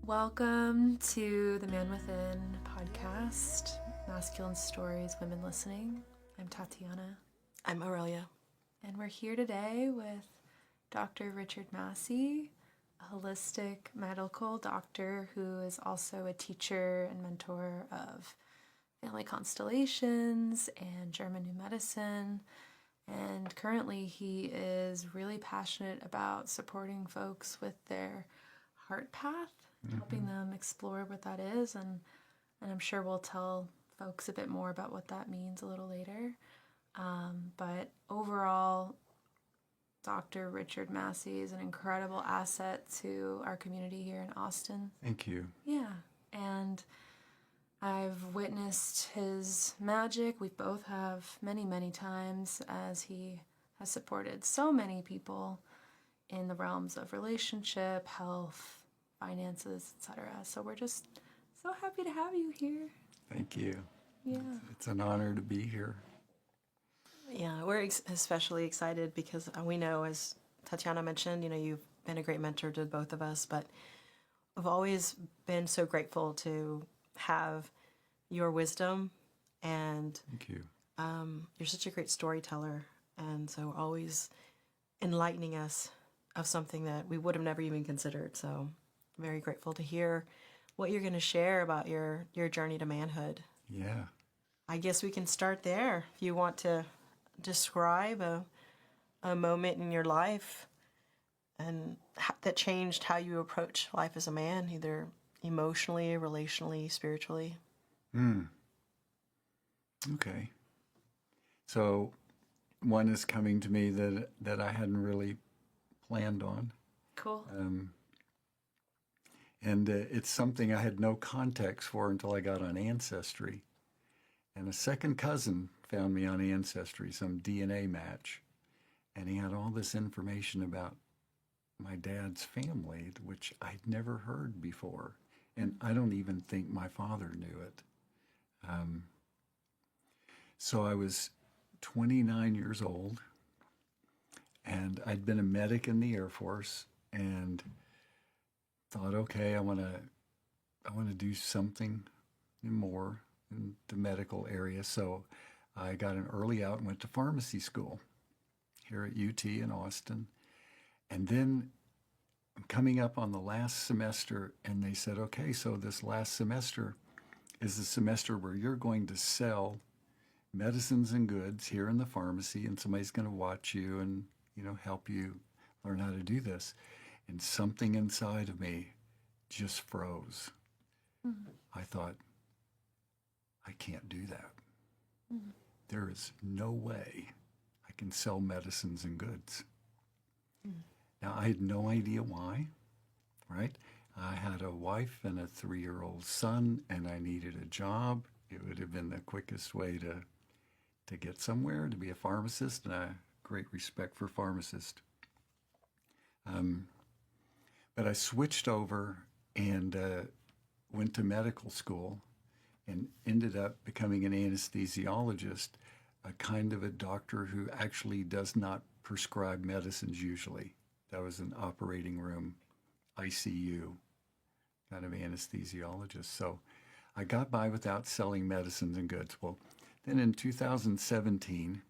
Welcome to the Man Within podcast, Masculine Stories, Women Listening. I'm Tatiana. I'm Aurelia. And we're here today with Dr. Richard Massey, a holistic medical doctor who is also a teacher and mentor of family constellations and German New Medicine. And currently he is really passionate about supporting folks with their heart path, helping them explore what that is. And I'm sure we'll tell folks a bit more about what that means a little later. But overall, Dr. Richard Massey is an incredible asset to our community here in Austin. Thank you. Yeah. And I've witnessed his magic. We both have many, many times as he has supported so many people in the realms of relationship, health, finances, etc. So we're just so happy to have you here. Thank you. Yeah. It's an honor to be here. Yeah, we're especially excited because we know, as Tatiana mentioned, you've been a great mentor to both of us, but I've always been so grateful to have your wisdom, and Thank you. You're such a great storyteller, and so always enlightening us of something that we would have never even considered. So I'm very grateful to hear what you're going to share about your journey to manhood. Yeah. I guess we can start there. If you want to describe a moment in your life and that changed how you approach life as a man, either emotionally, relationally, spiritually. Okay. So one is coming to me that I hadn't really planned on. Cool. And it's something I had no context for until I got on Ancestry. And a second cousin found me on Ancestry, some DNA match. And he had all this information about my dad's family, which I'd never heard before. And I don't even think my father knew it. So I was 29 years old, and I'd been a medic in the Air Force, and thought, okay, I want to do something more in the medical area. So I got an early out and went to pharmacy school here at UT in Austin. And then I'm coming up on the last semester, and they said, okay, so this last semester is the semester where you're going to sell medicines and goods here in the pharmacy, and somebody's going to watch you and, help you learn how to do this. And something inside of me just froze. Mm-hmm. I thought, I can't do that. Mm-hmm. There is no way I can sell medicines and goods. Mm-hmm. Now, I had no idea why, right? I had a wife and a 3-year-old son, and I needed a job. It would have been the quickest way to get somewhere, to be a pharmacist, and I have great respect for pharmacists. But I switched over and went to medical school and ended up becoming an anesthesiologist, a kind of a doctor who actually does not prescribe medicines usually. That was an operating room, ICU kind of anesthesiologist. So I got by without selling medicines and goods. Well, then in 2017...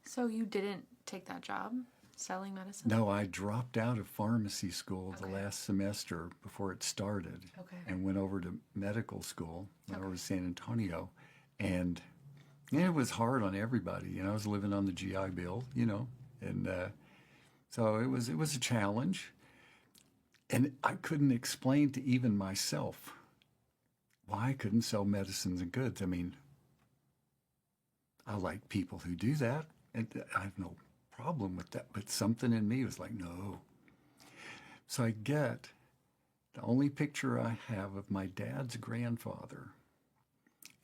So you didn't take that job, selling medicine? No, I dropped out of pharmacy school the last semester before it started, and went over to medical school, went over to San Antonio, and it was hard on everybody. I was living on the GI Bill, and so it was a challenge, and I couldn't explain to even myself why I couldn't sell medicines and goods. I mean, I like people who do that, and I have no problem with that, but something in me was like, no. So I get the only picture I have of my dad's grandfather,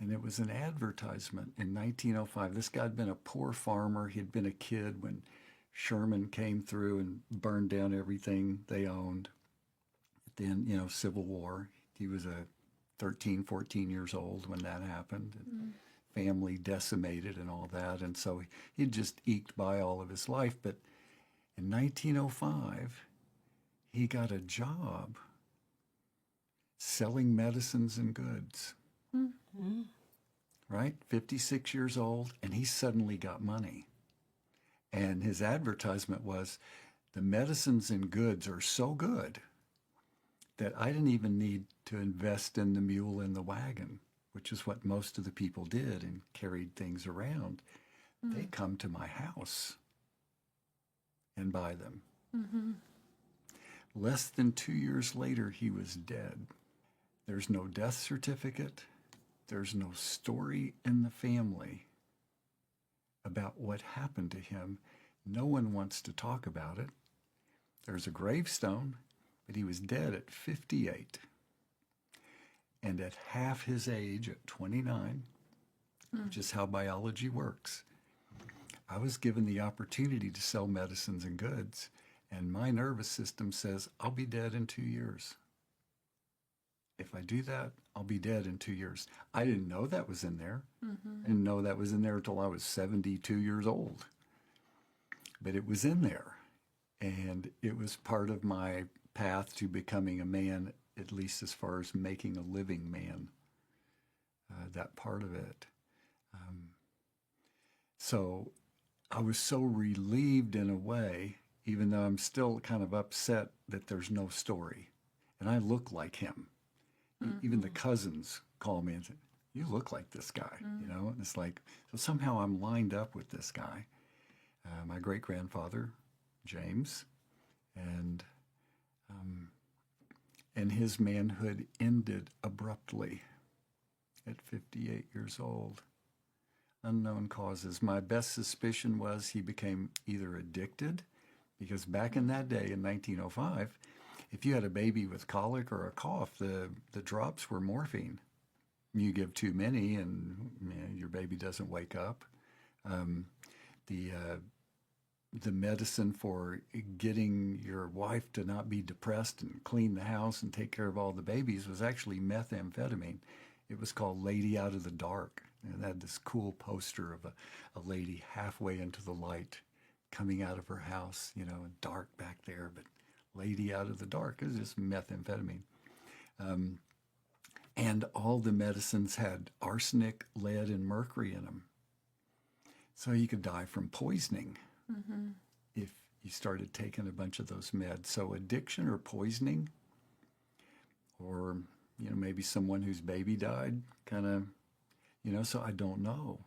and it was an advertisement in 1905. This guy had been a poor farmer. He had been a kid when Sherman came through and burned down everything they owned. Then, Civil War. He was 13, 14 years old when that happened. And family decimated and all that. And so he'd just eked by all of his life. But in 1905, he got a job selling medicines and goods. Mm. Right? 56 years old, and he suddenly got money. And his advertisement was, the medicines and goods are so good that I didn't even need to invest in the mule and the wagon, which is what most of the people did and carried things around. They come to my house and buy them. Mm-hmm. Less than 2 years later, he was dead. There's no death certificate. There's no story in the family about what happened to him. No one wants to talk about it. There's a gravestone, but he was dead at 58. And at half his age, at 29, which is how biology works, I was given the opportunity to sell medicines and goods, and my nervous system says, I'll be dead in 2 years. If I do that, I'll be dead in 2 years. I didn't know that was in there. I didn't know that was in there until I was 72 years old. But it was in there. And it was part of my path to becoming a man, at least as far as making a living man, that part of it. So I was so relieved in a way, even though I'm still kind of upset that there's no story. And I look like him. Even the cousins call me and say, you look like this guy, you know? And it's like, so somehow I'm lined up with this guy. My great-grandfather, James, and his manhood ended abruptly at 58 years old. Unknown causes. My best suspicion was he became either addicted, because back in that day, in 1905, if you had a baby with colic or a cough, the drops were morphine. You give too many and your baby doesn't wake up. The medicine for getting your wife to not be depressed and clean the house and take care of all the babies was actually methamphetamine. It was called Lady Out of the Dark. And it had this cool poster of a lady halfway into the light coming out of her house, you know, and dark back there, but Lady Out of the Dark. It was just methamphetamine. And all the medicines had arsenic, lead, and mercury in them. So you could die from poisoning if you started taking a bunch of those meds. So addiction or poisoning, or, you know, maybe someone whose baby died, kind of, you know, so I don't know.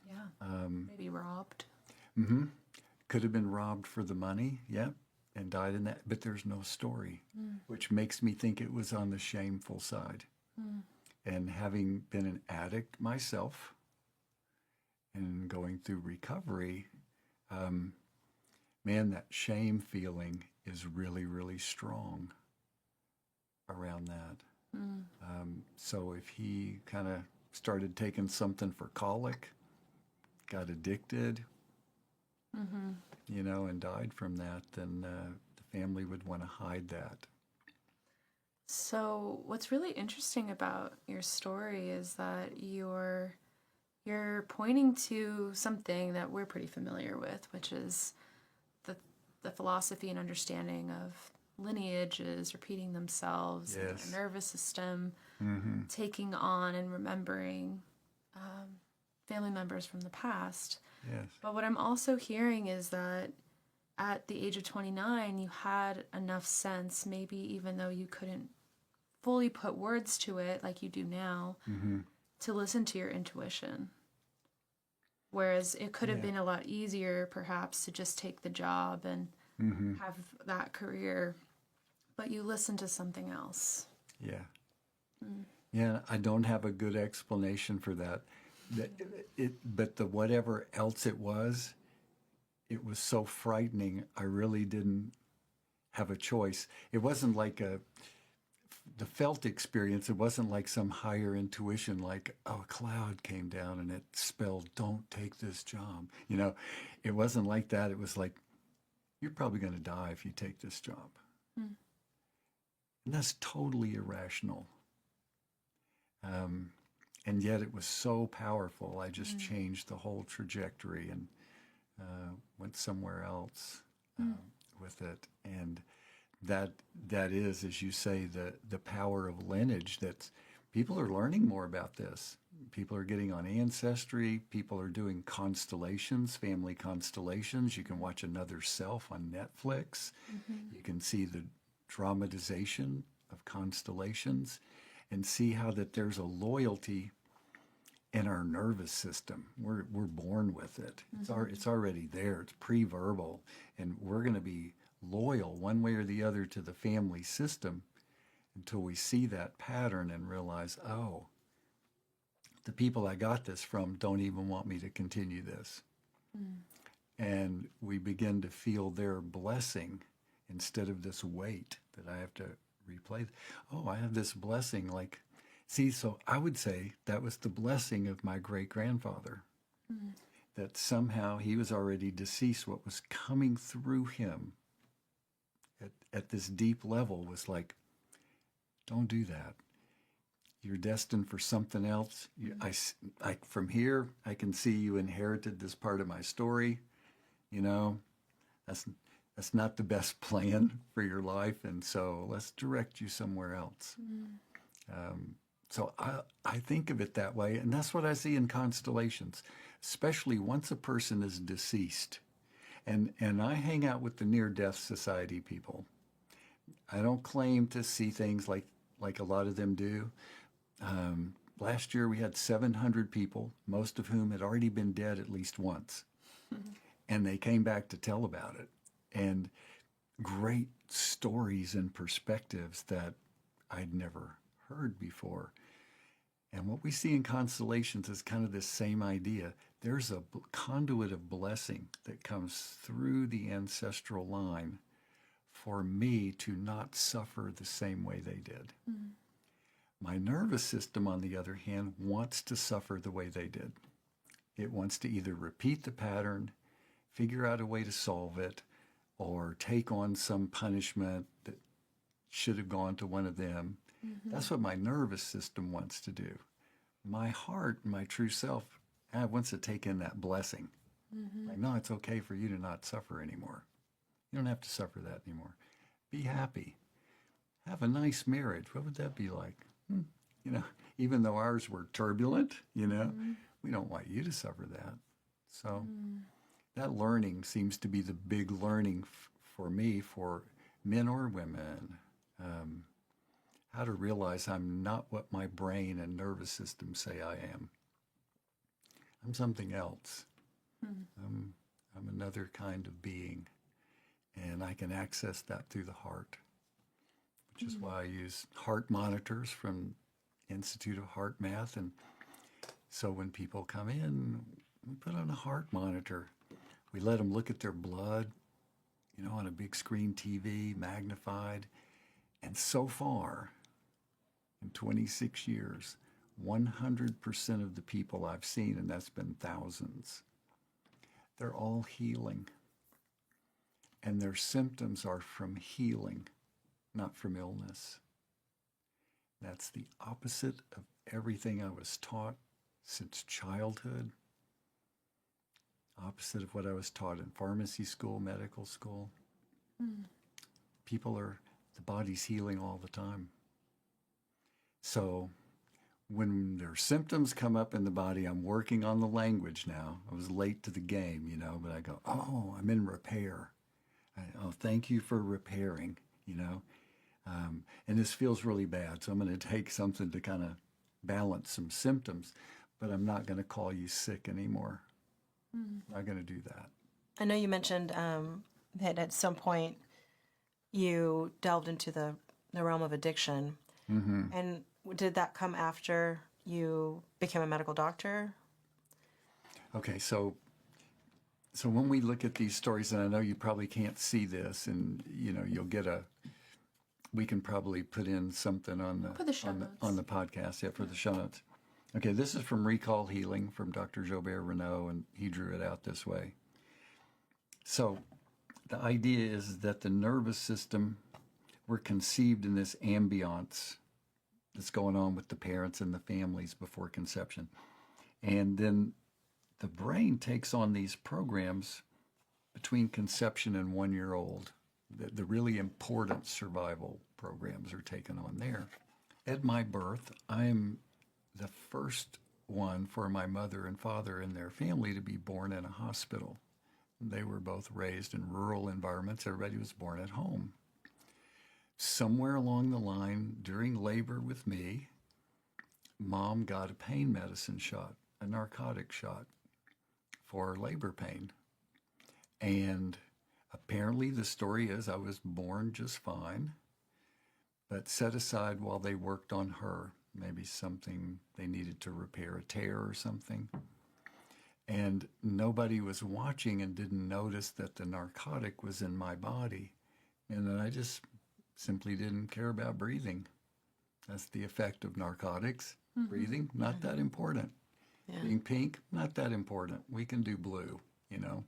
Yeah. Maybe robbed. Could have been robbed for the money, yep, and died in that, but there's no story, which makes me think it was on the shameful side. And having been an addict myself and going through recovery, man, that shame feeling is really, really strong around that. So if he kind of started taking something for colic, got addicted, you know, and died from that, then the family would want to hide that. So what's really interesting about your story is that you're pointing to something that we're pretty familiar with, which is the philosophy and understanding of lineages repeating themselves, and Yes. our nervous system taking on and remembering family members from the past. Yes. But what I'm also hearing is that at the age of 29, you had enough sense, maybe even though you couldn't fully put words to it like you do now, to listen to your intuition. Whereas it could have been a lot easier, perhaps, to just take the job and have that career, but you listened to something else. Yeah. Yeah, I don't have a good explanation for that. But the whatever else it was so frightening. I really didn't have a choice. It wasn't like the felt experience. It wasn't like some higher intuition, like, oh, a cloud came down and it spelled, don't take this job. You know, it wasn't like that. It was like, you're probably going to die if you take this job. And that's totally irrational. And yet it was so powerful. I just changed the whole trajectory and went somewhere else with it. And that is, as you say, the power of lineage. That people are learning more about this. People are getting on Ancestry. People are doing constellations, family constellations. You can watch Another Self on Netflix. You can see the dramatization of constellations and see how that there's a loyalty in our nervous system. We're born with it. It's already there. It's pre-verbal, and we're going to be loyal one way or the other to the family system until we see that pattern and realize, oh, the people I got this from don't even want me to continue this. And we begin to feel their blessing instead of this weight that I have to replay. Oh, I have this blessing. Like, see, so I would say that was the blessing of my great-grandfather. That somehow he was already deceased. What was coming through him at this deep level was like, don't do that. You're destined for something else. From here, I can see you inherited this part of my story. You know, that's not the best plan for your life, and so let's direct you somewhere else. So I think of it that way, and that's what I see in constellations, especially once a person is deceased. And I hang out with the Near-Death Society people. I don't claim to see things like a lot of them do. Last year we had 700 people, most of whom had already been dead at least once. And they came back to tell about it. And great stories and perspectives that I'd never heard before. And what we see in constellations is kind of this same idea. There's a conduit of blessing that comes through the ancestral line for me to not suffer the same way they did. My nervous system, on the other hand, wants to suffer the way they did. It wants to either repeat the pattern, figure out a way to solve it, or take on some punishment that should have gone to one of them. That's what my nervous system wants to do. My heart, my true self, wants to take in that blessing. Like, no, it's okay for you to not suffer anymore. You don't have to suffer that anymore. Be happy. Have a nice marriage. What would that be like? You know, even though ours were turbulent, you know, we don't want you to suffer that. So that learning seems to be the big learning for me, for men or women. How to realize I'm not what my brain and nervous system say I am. I'm something else. I'm another kind of being, and I can access that through the heart, which is why I use heart monitors from Institute of Heart Math. And so when people come in, we put on a heart monitor. We let them look at their blood, you know, on a big screen TV, magnified. And so far, in 26 years, 100% of the people I've seen, and that's been thousands, they're all healing. And their symptoms are from healing, not from illness. That's the opposite of everything I was taught since childhood. Opposite of what I was taught in pharmacy school, medical school. The body's healing all the time. So when their symptoms come up in the body, I'm working on the language now. I was late to the game, you know, but I go, oh, I'm in repair. Oh, thank you for repairing, you know. And this feels really bad, so I'm going to take something to kind of balance some symptoms, but I'm not going to call you sick anymore. I'm not going to do that. I know you mentioned that at some point you delved into the realm of addiction. And did that come after you became a medical doctor? Okay, so when we look at these stories, and I know you probably can't see this, and you know you'll get we can probably put in something on the podcast, for the show notes. Okay, this is from Recall Healing from Dr. Jobert Renaud, and he drew it out this way. So the idea is that the nervous system, we're conceived in this ambiance that's going on with the parents and the families before conception. And then the brain takes on these programs between conception and 1 year old. the really important survival programs are taken on there. At my birth, I'm the first one for my mother and father and their family to be born in a hospital. They were both raised in rural environments. Everybody was born at home. Somewhere along the line, during labor with me, Mom got a pain medicine shot, a narcotic shot for labor pain. And apparently the story is I was born just fine, but set aside while they worked on her. Maybe something they needed to repair, a tear or something. And nobody was watching and didn't notice that the narcotic was in my body. And then I just simply didn't care about breathing. That's the effect of narcotics. Breathing, not that important. Yeah. Being pink, not that important. We can do blue, you know.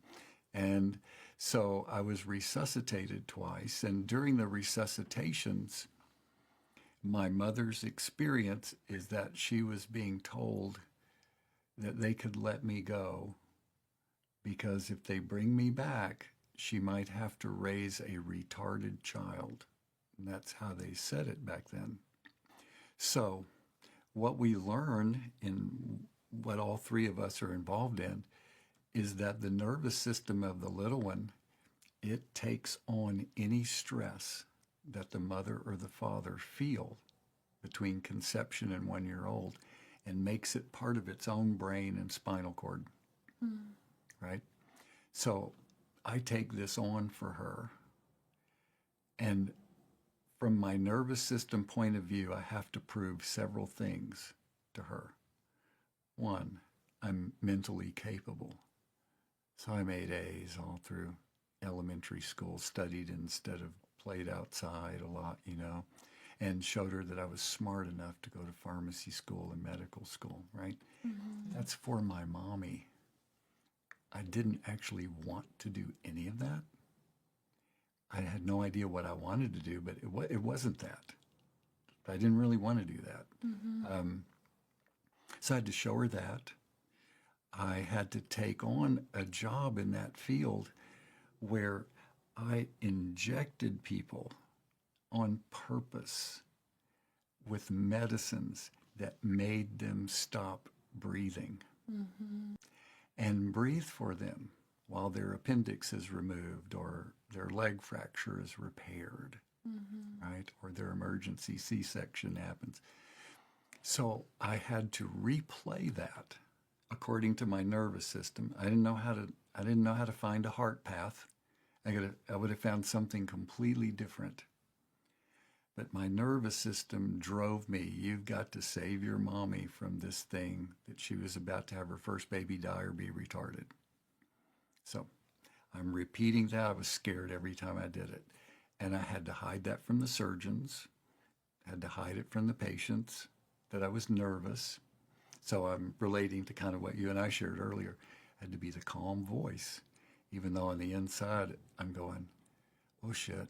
And so I was resuscitated twice. And during the resuscitations, my mother's experience is that she was being told that they could let me go because if they bring me back, she might have to raise a retarded child. And that's how they said it back then. So what we learn in what all three of us are involved in is that the nervous system of the little one, it takes on any stress that the mother or the father feel between conception and 1 year old and makes it part of its own brain and spinal cord, right? So I take this on for her. And from my nervous system point of view, I have to prove several things to her. One, I'm mentally capable. So I made A's all through elementary school, studied instead of played outside a lot, you know, and showed her that I was smart enough to go to pharmacy school and medical school, right? That's for my mommy. I didn't actually want to do any of that. I had no idea what I wanted to do, but it wasn't that. I didn't really want to do that. So I had to show her that. I had to take on a job in that field where I injected people on purpose with medicines that made them stop breathing and breathe for them while their appendix is removed or their leg fracture is repaired, right? Or their emergency C-section happens. So I had to replay that according to my nervous system. I didn't know how to find a heart path. I would have found something completely different. But my nervous system drove me, you've got to save your mommy from this thing that she was about to have her first baby die or be retarded. So I'm repeating that. I was scared every time I did it. And I had to hide that from the surgeons, had to hide it from the patients, that I was nervous. So I'm relating to kind of what you and I shared earlier. I had to be the calm voice, even though on the inside I'm going, oh shit,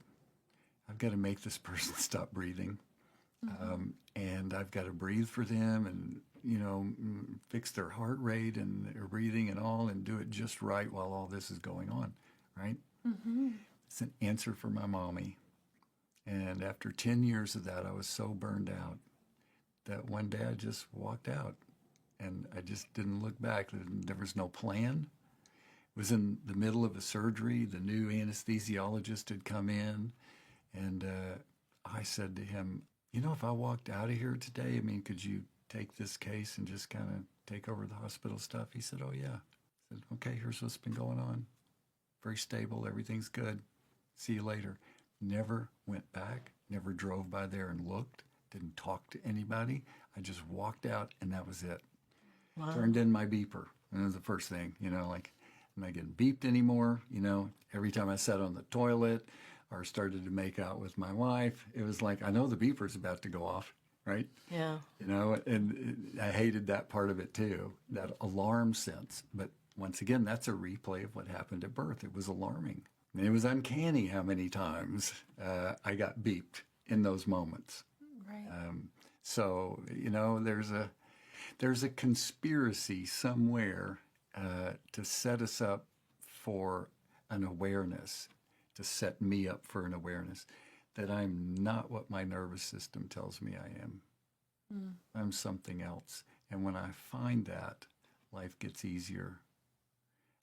I've got to make this person stop breathing. And I've got to breathe for them and, you know, fix their heart rate and their breathing and all and do it just right while all this is going on, right? It's an answer for my mommy. And after 10 years of that, I was so burned out that one day I just walked out and I just didn't look back. There was no plan. It was in the middle of a surgery. The new anesthesiologist had come in. And I said to him, you know, if I walked out of here today, I mean, could you take this case and just kind of take over the hospital stuff? He said, oh, yeah. I said, okay, here's what's been going on. Very stable. Everything's good. See you later. Never went back. Never drove by there and looked. Didn't talk to anybody. I just walked out, and that was it. Wow. Turned in my beeper. And that was the first thing, you know, like, I'm not getting beeped anymore. You know, every time I sat on the toilet or started to make out with my wife, it was like, I know the beeper's about to go off, right? Yeah. You know, and I hated that part of it too, that alarm sense. But once again, that's a replay of what happened at birth. It was alarming. And it was uncanny how many times I got beeped in those moments. Right. So, you know, there's a conspiracy somewhere to set us up for an awareness, to set me up for an awareness that I'm not what my nervous system tells me I am. I'm something else. And when I find that, life gets easier.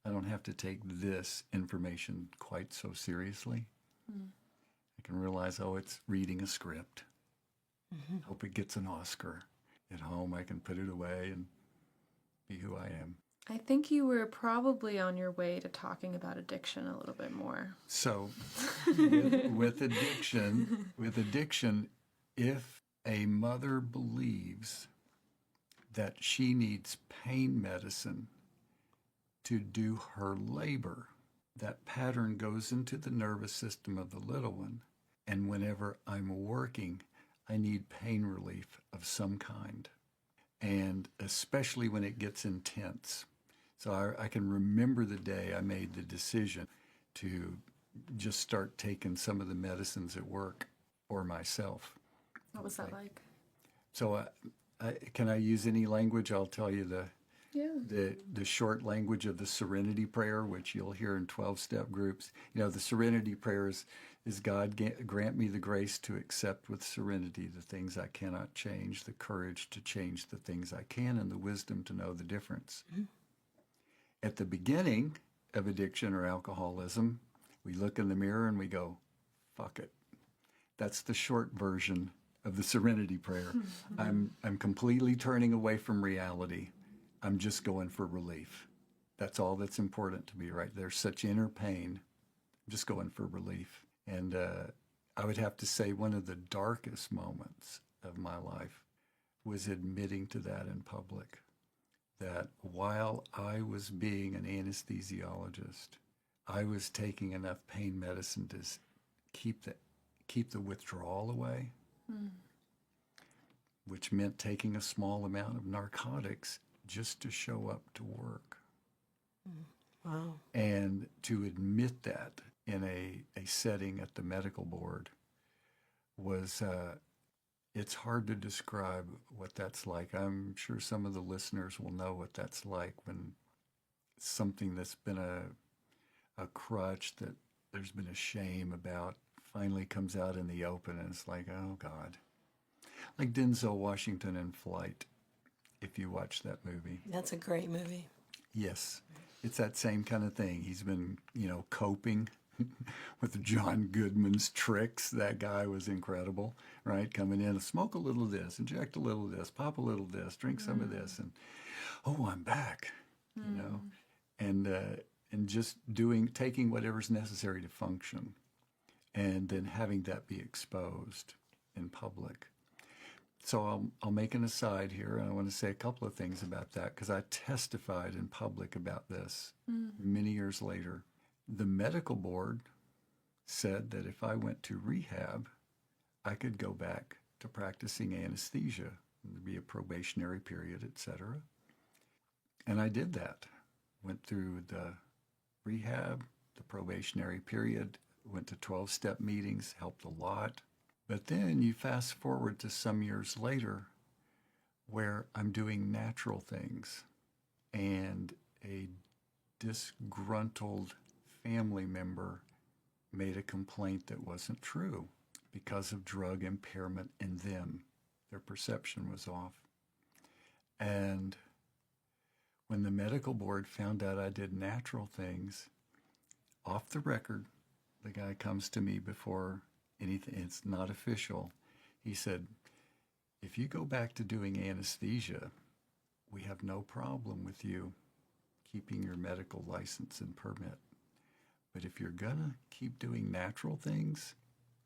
I don't have to take this information quite so seriously. I can realize, oh, it's reading a script. Hope it gets an Oscar. At home, I can put it away and be who I am. I think you were probably on your way to talking about addiction a little bit more. So, with addiction, if a mother believes that she needs pain medicine to do her labor, that pattern goes into the nervous system of the little one. And whenever I'm working, I need pain relief of some kind. And especially when it gets intense. So I can remember the day I made the decision to just start taking some of the medicines at work for myself. What was that like? So can I use any language? I'll tell you the short language of the serenity prayer, which you'll hear in 12-step groups. You know, the serenity prayer is God grant me the grace to accept with serenity the things I cannot change, the courage to change the things I can, and the wisdom to know the difference. At the beginning of addiction or alcoholism, we look in the mirror and we go, fuck it. That's the short version of the serenity prayer. I'm completely turning away from reality. I'm just going for relief. That's all that's important to me, right? There's such inner pain. I'm just going for relief. And I would have to say one of the darkest moments of my life was admitting to that in public. That while I was being an anesthesiologist, I was taking enough pain medicine to keep the withdrawal away, which meant taking a small amount of narcotics just to show up to work. Wow. And to admit that in a setting at the medical board was, it's hard to describe what that's like. I'm sure some of the listeners will know what that's like when something that's been a crutch that there's been a shame about finally comes out in the open, and it's like, oh God. Like Denzel Washington in Flight, if you watch that movie. That's a great movie. Yes. It's that same kind of thing. He's been, coping with John Goodman's tricks. That guy was incredible, right? Coming in, smoke a little of this, inject a little of this, pop a little of this, drink some of this, and oh, I'm back, and just taking whatever's necessary to function, and then having that be exposed in public. So I'll make an aside here, and I want to say a couple of things about that, because I testified in public about this many years later. The medical board said that if I went to rehab, I could go back to practicing anesthesia. There'd be a probationary period, etc. And I did that. Went through the rehab, the probationary period, went to 12-step meetings, helped a lot. But then you fast forward to some years later where I'm doing natural things, and a disgruntled family member made a complaint that wasn't true because of drug impairment in them. Their perception was off. And when the medical board found out I did natural things, off the record, the guy comes to me before anything, it's not official. He said, if you go back to doing anesthesia, we have no problem with you keeping your medical license and permit. But if you're going to keep doing natural things,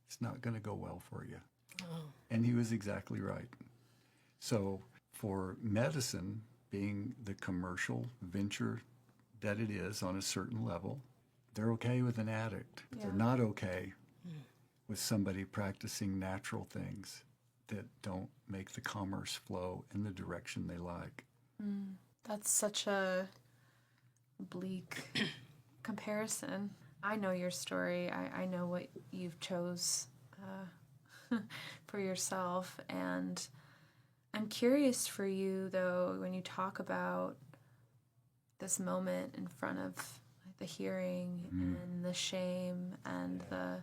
it's not going to go well for you. Oh. And he was exactly right. So for medicine being the commercial venture that it is on a certain level, they're okay with an addict. Yeah. They're not okay with somebody practicing natural things that don't make the commerce flow in the direction they like. That's such a bleak comparison. I know your story. I know what you've chose for yourself. And I'm curious for you, though, when you talk about this moment in front of, I the hearing and the shame and the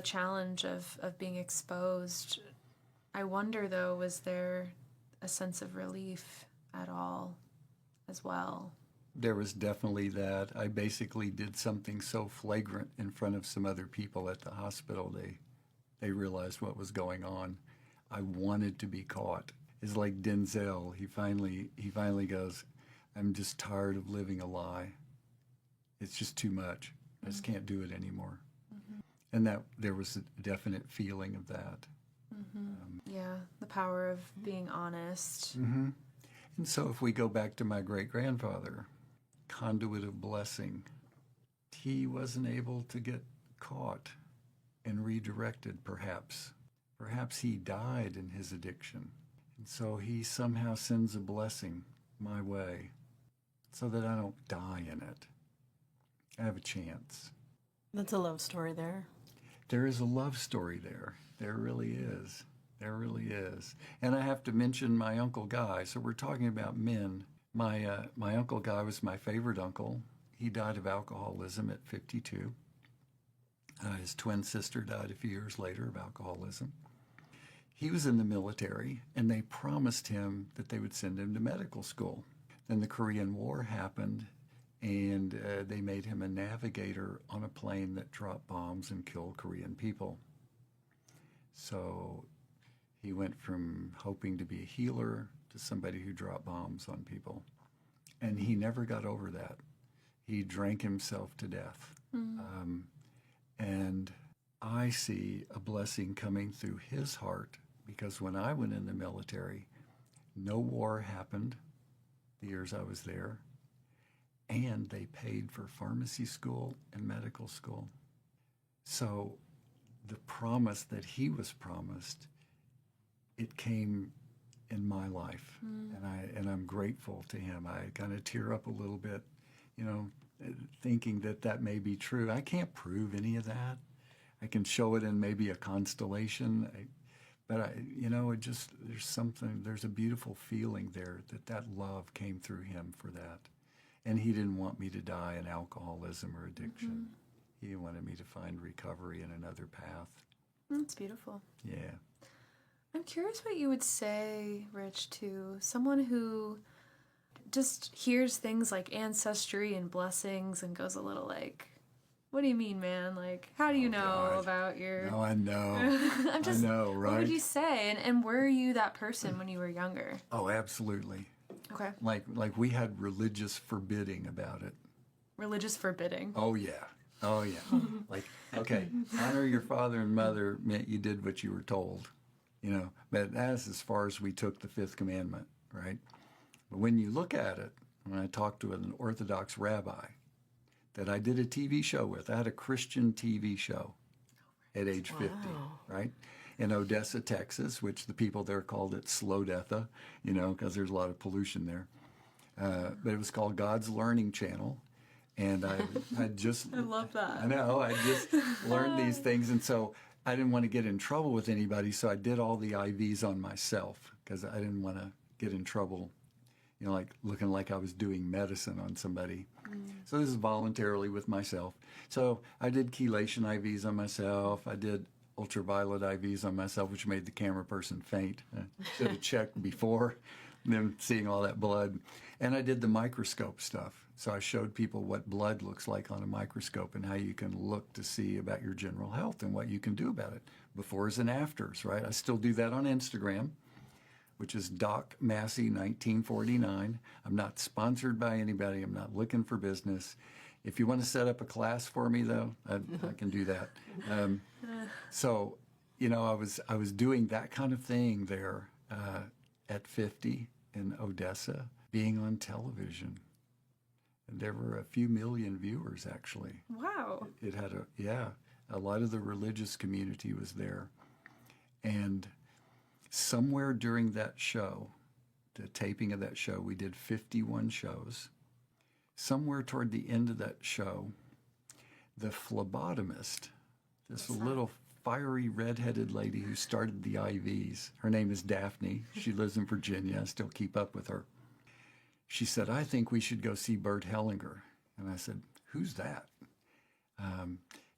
challenge of being exposed. I wonder, though, was there a sense of relief at all as well? There was definitely that. I basically did something so flagrant in front of some other people at the hospital. They realized what was going on. I wanted to be caught. It's like Denzel. He finally goes, I'm just tired of living a lie. It's just too much. I just can't do it anymore. And that there was a definite feeling of that. Yeah, the power of being honest. And so if we go back to my great-grandfather, conduit of blessing, he wasn't able to get caught and redirected, perhaps. Perhaps he died in his addiction. And so he somehow sends a blessing my way so that I don't die in it. I have a chance. That's a love story there. There is a love story there. There really is. There really is. And I have to mention my Uncle Guy. So we're talking about men. My Uncle Guy was my favorite uncle. He died of alcoholism at 52. His twin sister died a few years later of alcoholism. He was in the military, and they promised him that they would send him to medical school. Then the Korean War happened, and they made him a navigator on a plane that dropped bombs and killed Korean people. So he went from hoping to be a healer to somebody who dropped bombs on people. And he never got over that. He drank himself to death. And I see a blessing coming through his heart, because when I went in the military, no war happened the years I was there, and they paid for pharmacy school and medical school. So the promise that he was promised, it came in my life, and I'm grateful to him. I kind of tear up a little bit, thinking that may be true. I can't prove any of that. I can show it in maybe a constellation, but there's a beautiful feeling there that love came through him for that. And he didn't want me to die in alcoholism or addiction. He wanted me to find recovery in another path. That's beautiful. Yeah. I'm curious what you would say, Rich, to someone who just hears things like ancestry and blessings and goes a little like, what do you mean, man? Like, how do you know God. about your... No, I know. I know, right? What would you say? And were you that person when you were younger? Oh, absolutely. Okay. Like we had religious forbidding about it. Religious forbidding. Oh, yeah. Oh, yeah. Like, okay, honor your father and mother meant you did what you were told, but that's as far as we took the fifth commandment, right? But when you look at it, when I talked to an Orthodox rabbi that I did a TV show with, I had a Christian TV show at age 50, right? In Odessa, Texas, which the people there called it Slowdetha, because there's a lot of pollution there. But it was called God's Learning Channel. And I just... I love that. I know. I just learned these things. And so I didn't want to get in trouble with anybody. So I did all the IVs on myself because I didn't want to get in trouble, like looking like I was doing medicine on somebody. So this is voluntarily with myself. So I did chelation IVs on myself. I did ultraviolet IVs on myself, which made the camera person faint. I should have checked before them seeing all that blood. And I did the microscope stuff. So I showed people what blood looks like on a microscope and how you can look to see about your general health and what you can do about it, befores and afters, right? I still do that on Instagram, which is Doc Massey 1949. I'm not sponsored by anybody. I'm not looking for business. If you want to set up a class for me, though, I can do that. So, I was doing that kind of thing there at 50 in Odessa, being on television. And there were a few million viewers, actually. Wow. It had a lot of the religious community was there. And somewhere during that show, the taping of that show, we did 51 shows. Somewhere toward the end of that show, the phlebotomist, this little fiery redheaded lady who started the IVs, her name is Daphne. She lives in Virginia. I still keep up with her. She said, I think we should go see Bert Hellinger. And I said, who's that?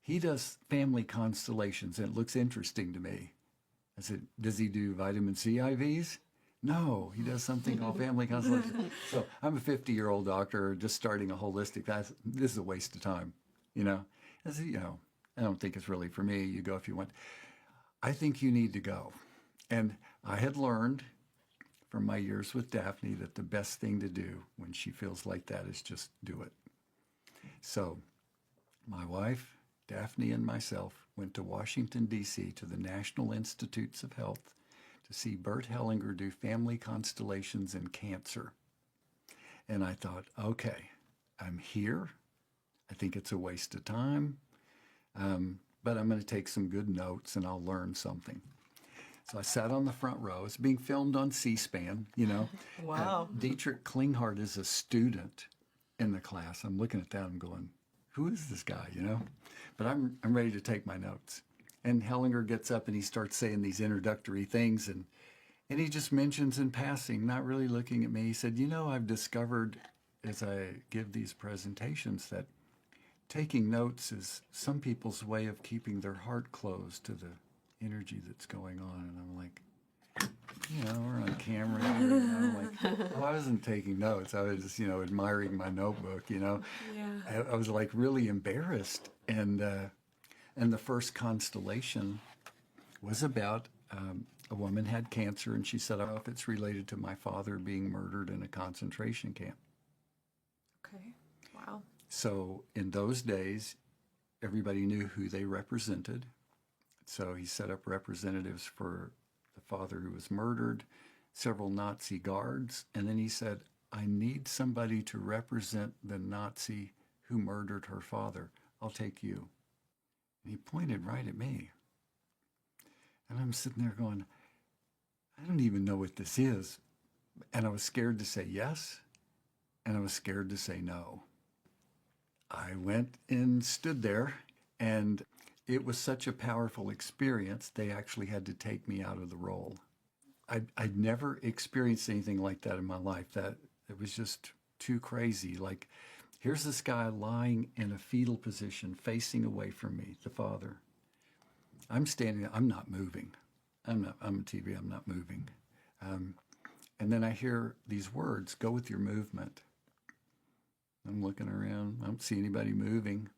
He does family constellations, and it looks interesting to me. I said, does he do vitamin C IVs? No, he does something called family constellations. So I'm a 50-year-old doctor just starting a holistic. This is a waste of time, you know. I said, I don't think it's really for me. You go if you want. I think you need to go. And I had learned from my years with Daphne that the best thing to do when she feels like that is just do it. So my wife, Daphne, and myself went to Washington, D.C. to the National Institutes of Health to see Bert Hellinger do family constellations in cancer. And I thought, okay, I'm here. I think it's a waste of time, but I'm going to take some good notes and I'll learn something. So I sat on the front row. It's being filmed on C-SPAN, Wow. Dietrich Klinghardt is a student in the class. I'm looking at that and going, who is this guy, But I'm ready to take my notes. And Hellinger gets up and he starts saying these introductory things. And he just mentions in passing, not really looking at me, he said, I've discovered as I give these presentations that taking notes is some people's way of keeping their heart closed to the energy that's going on. And I'm like, we're on camera here. And I'm like, I wasn't taking notes. I was just, admiring my notebook, Yeah. I was like really embarrassed. And the first constellation was about a woman had cancer, and she said, I don't know if it's related to my father being murdered in a concentration camp. Okay. Wow. So in those days, everybody knew who they represented. So he set up representatives for the father who was murdered, several Nazi guards, and then he said, I need somebody to represent the Nazi who murdered her father. I'll take you. And he pointed right at me. And I'm sitting there going, I don't even know what this is. And I was scared to say yes, and I was scared to say no. I went and stood there, and it was such a powerful experience, they actually had to take me out of the role. I'd never experienced anything like that in my life. That it was just too crazy. Like, here's this guy lying in a fetal position, facing away from me, the father. I'm standing there, I'm not moving. I'm on TV, I'm not moving. And then I hear these words, go with your movement. I'm looking around, I don't see anybody moving.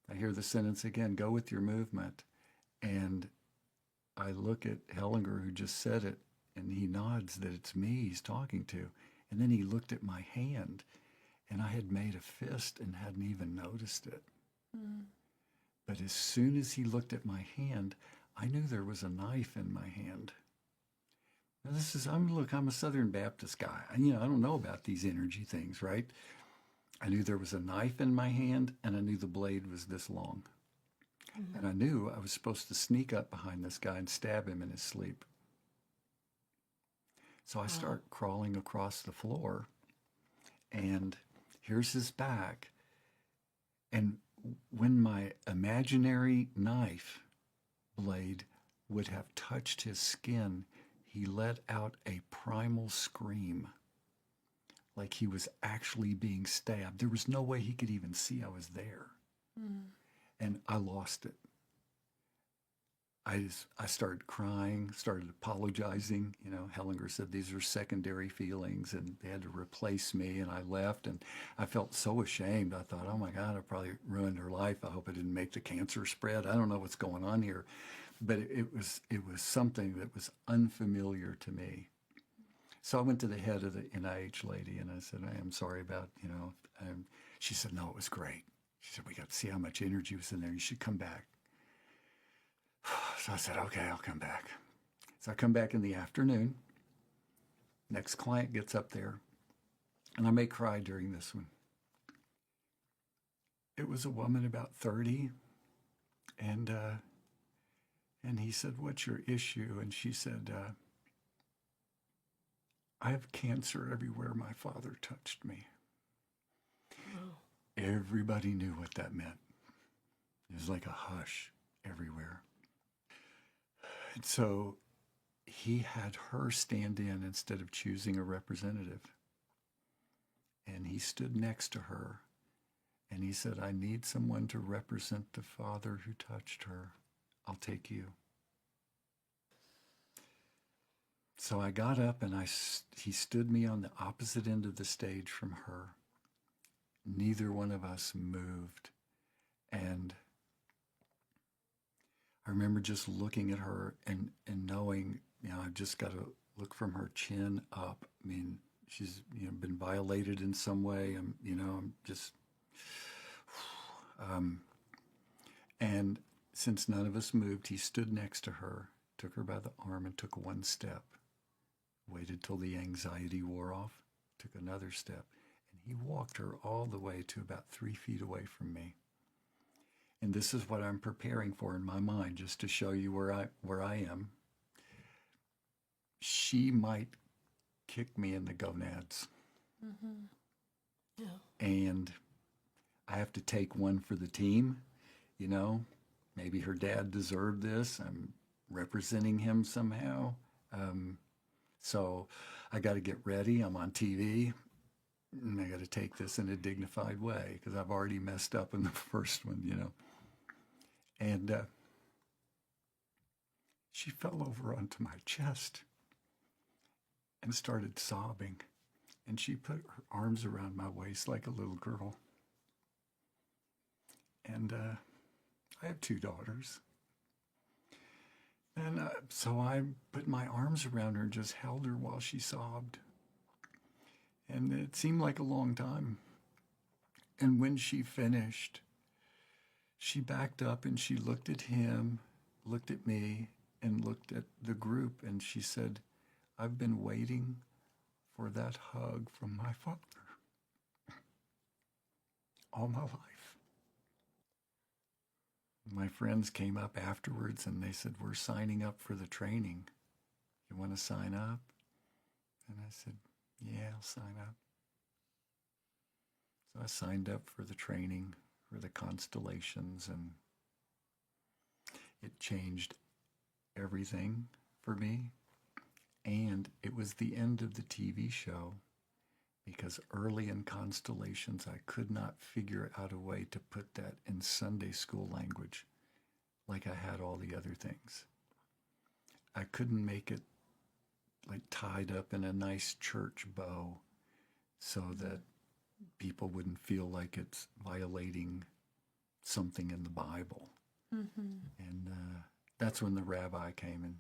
I hear the sentence again, go with your movement. And I look at Hellinger, who just said it, and he nods that it's me he's talking to. And then he looked at my hand, and I had made a fist and hadn't even noticed it. Mm. But as soon as he looked at my hand, I knew there was a knife in my hand. Now I'm a Southern Baptist guy. I don't know about these energy things, right? I knew there was a knife in my hand, and I knew the blade was this long. Mm-hmm. And I knew I was supposed to sneak up behind this guy and stab him in his sleep. So I start crawling across the floor, and here's his back. And when my imaginary knife blade would have touched his skin, he let out a primal scream, like he was actually being stabbed. There was no way he could even see I was there. Mm. And I lost it. I started crying, started apologizing. Hellinger said these are secondary feelings, and they had to replace me, and I left, and I felt so ashamed. I thought, oh my God, I probably ruined her life. I hope I didn't make the cancer spread. I don't know what's going on here. But it was something that was unfamiliar to me. So I went to the head of the NIH lady, and I said, I am sorry about, she said, no, it was great. She said, we got to see how much energy was in there. You should come back. So I said, okay, I'll come back. So I come back in the afternoon. Next client gets up there, and I may cry during this one. It was a woman about 30, and he said, what's your issue? And she said, I have cancer everywhere my father touched me. Oh. Everybody knew what that meant. It was like a hush everywhere. And so he had her stand in instead of choosing a representative. And he stood next to her. And he said, I need someone to represent the father who touched her. I'll take you. So I got up and he stood me on the opposite end of the stage from her. Neither one of us moved. And I remember just looking at her and knowing, I've just got to look from her chin up. I mean, she's been violated in some way. I'm just, and since none of us moved, he stood next to her, took her by the arm and took one step, waited till the anxiety wore off, took another step, and he walked her all the way to about 3 feet away from me. And this is what I'm preparing for in my mind, just to show you where I am. She might kick me in the gonads. Mm-hmm. Yeah. And I have to take one for the team. Maybe her dad deserved this. I'm representing him somehow. So I got to get ready. I'm on TV. And I got to take this in a dignified way because I've already messed up in the first one, And she fell over onto my chest and started sobbing. And she put her arms around my waist like a little girl. And I have 2 daughters. And so I put my arms around her and just held her while she sobbed. And it seemed like a long time. And when she finished, she backed up and she looked at him, looked at me, and looked at the group. And she said, I've been waiting for that hug from my father all my life. My friends came up afterwards and they said, we're signing up for the training. You want to sign up? And I said, yeah, I'll sign up. So I signed up for the training for the Constellations, and it changed everything for me. And it was the end of the TV show because early in Constellations, I could not figure out a way to put that in Sunday school language like I had all the other things. I couldn't make it like tied up in a nice church bow so that people wouldn't feel like it's violating something in the Bible. Mm-hmm. And that's when the rabbi came and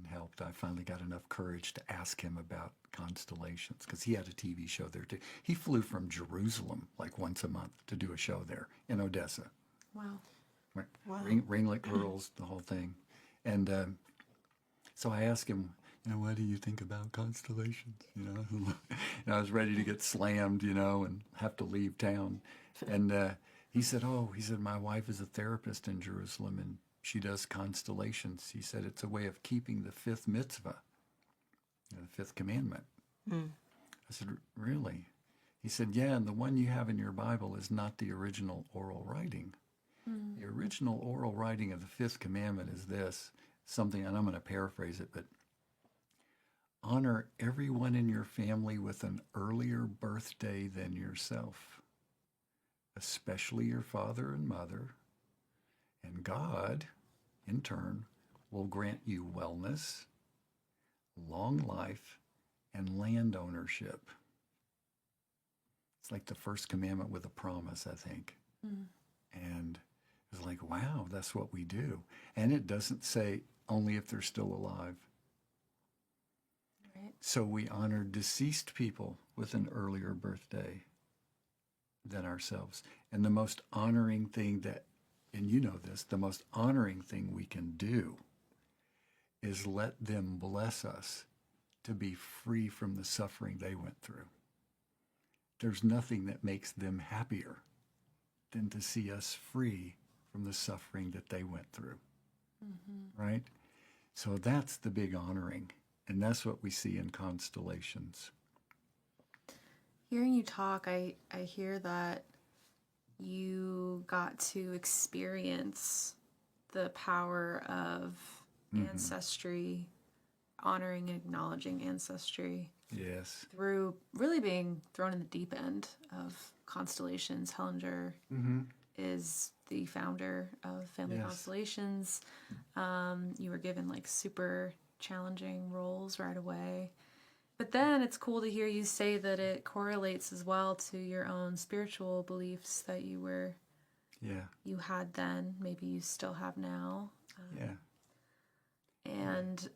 helped. I finally got enough courage to ask him about Constellations because he had a TV show there too. He flew from Jerusalem like once a month to do a show there in Odessa. Wow. Wow. Ringlet girls, the whole thing. And so I asked him, what do you think about Constellations? And I was ready to get slammed, and have to leave town. And he said, my wife is a therapist in Jerusalem and she does Constellations. He said, it's a way of keeping the 5th mitzvah, the 5th commandment. Mm. I said, really? He said, yeah, and the one you have in your Bible is not the original oral writing. The original oral writing of the 5th commandment is this, something, and I'm going to paraphrase it, but honor everyone in your family with an earlier birthday than yourself, especially your father and mother, and God, in turn, will grant you wellness, long life, and land ownership. It's like the first commandment with a promise, I think. Mm. And it's like, wow, that's what we do. And it doesn't say only if they're still alive. Right. So we honor deceased people with an earlier birthday than ourselves. And the most honoring thing and you know this, the most honoring thing we can do is let them bless us to be free from the suffering they went through. There's nothing that makes them happier than to see us free from the suffering that they went through, right? So that's the big honoring, and that's what we see in Constellations. Hearing you talk, I hear that you got to experience the power of ancestry, honoring and acknowledging ancestry. Yes. Through really being thrown in the deep end of Constellations. Hellinger is the founder of Family Yes. Constellations. You were given like super challenging roles right away. But then it's cool to hear you say that it correlates as well to your own spiritual beliefs that Yeah. you had then, maybe you still have now. Yeah. And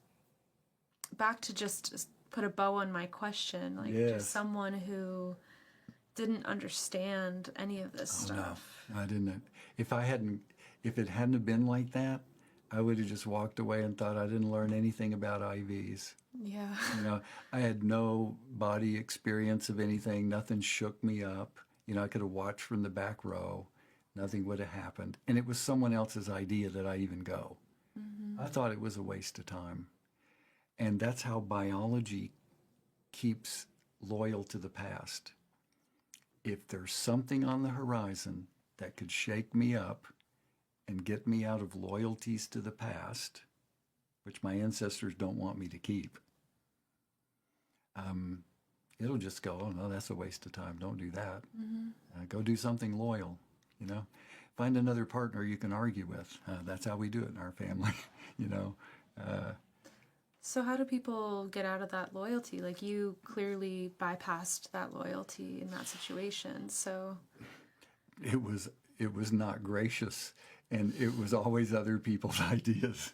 back to just put a bow on my question, like Yes. just someone who didn't understand any of this stuff. No, I didn't. If it hadn't have been like that, I would have just walked away and thought I didn't learn anything about IVs. Yeah. You know, I had no body experience of anything. Nothing shook me up. You know, I could have watched from the back row. Nothing would have happened. And it was someone else's idea that I even go. I thought it was a waste of time. And that's how biology keeps loyal to the past. If there's something on the horizon that could shake me up and get me out of loyalties to the past, which my ancestors don't want me to keep, it'll just go, oh no, that's a waste of time. Don't do that. Go do something loyal, you know. Find another partner you can argue with. That's how we do it in our family, you know. So how do people get out of that loyalty? Like you clearly bypassed that loyalty in that situation. So It was not gracious, and it was always other people's ideas.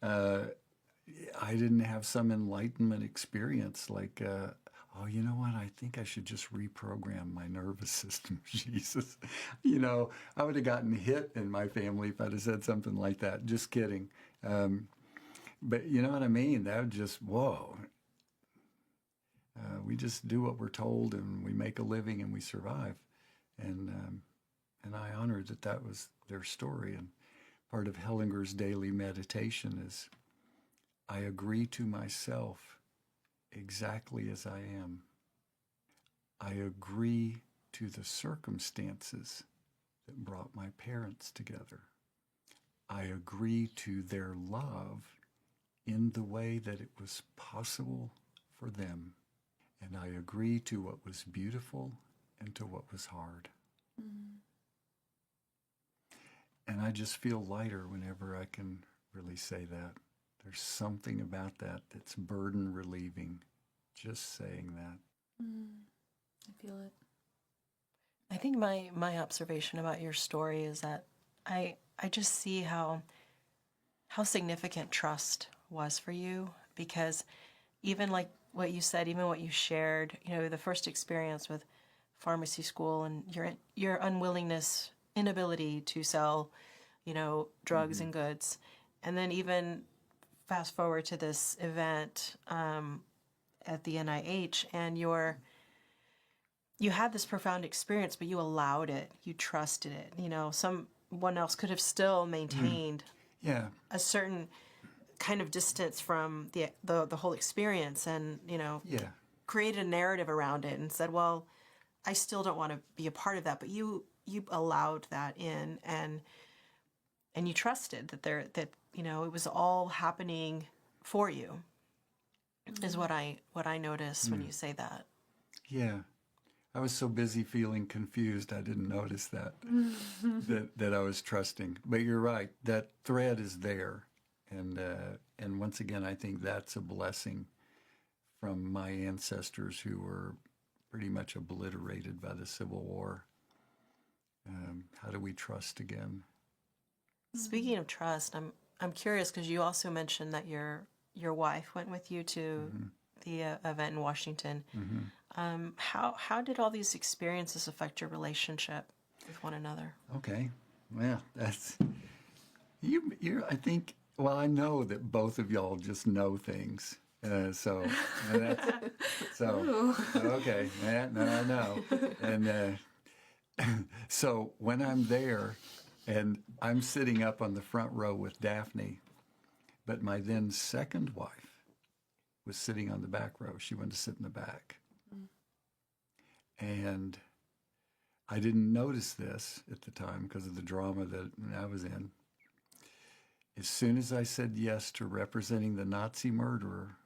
I didn't have some enlightenment experience like, oh, you know what? I think I should just reprogram my nervous system. Jesus, you know, I would have gotten hit in my family if I'd have said something like that. Just kidding. But you know what I mean? That would just, whoa. We just do what we're told, and we make a living, and we survive. And I honored that was their story. And part of Hellinger's daily meditation is, I agree to myself exactly as I am. I agree to the circumstances that brought my parents together. I agree to their love in the way that it was possible for them. And I agree to what was beautiful and to what was hard. And I just feel lighter whenever I can really say that. There's something about that that's burden relieving, just saying that. I feel it. I think my observation about your story is that I just see how significant trust was for you, because even like what you said, even what you shared, you know, the first experience with pharmacy school and your unwillingness, inability to sell, you know, drugs and goods, and then even fast forward to this event at the NIH, and you had this profound experience, but you allowed it, you trusted it. You know, someone else could have still maintained a certain kind of distance from the whole experience, and you know, created a narrative around it and said, well, I still don't want to be a part of that, but you allowed that in, and you trusted that you know, it was all happening for you, is what I notice when you say that. Yeah. I was so busy feeling confused, I didn't notice that, that I was trusting. But you're right, that thread is there. And once again, I think that's a blessing from my ancestors who were pretty much obliterated by the Civil War. How do we trust again? Speaking of trust, I'm curious, because you also mentioned that your wife went with you to the event in Washington. How did all these experiences affect your relationship with one another? Okay, well, that's you. I think. Well, I know that both of y'all just know things. So okay. No, I know. And so when I'm there, and I'm sitting up on the front row with Daphne, but my then second wife was sitting on the back row. She wanted to sit in the back. And I didn't notice this at the time because of the drama that I was in. As soon as I said yes to representing the Nazi murderer,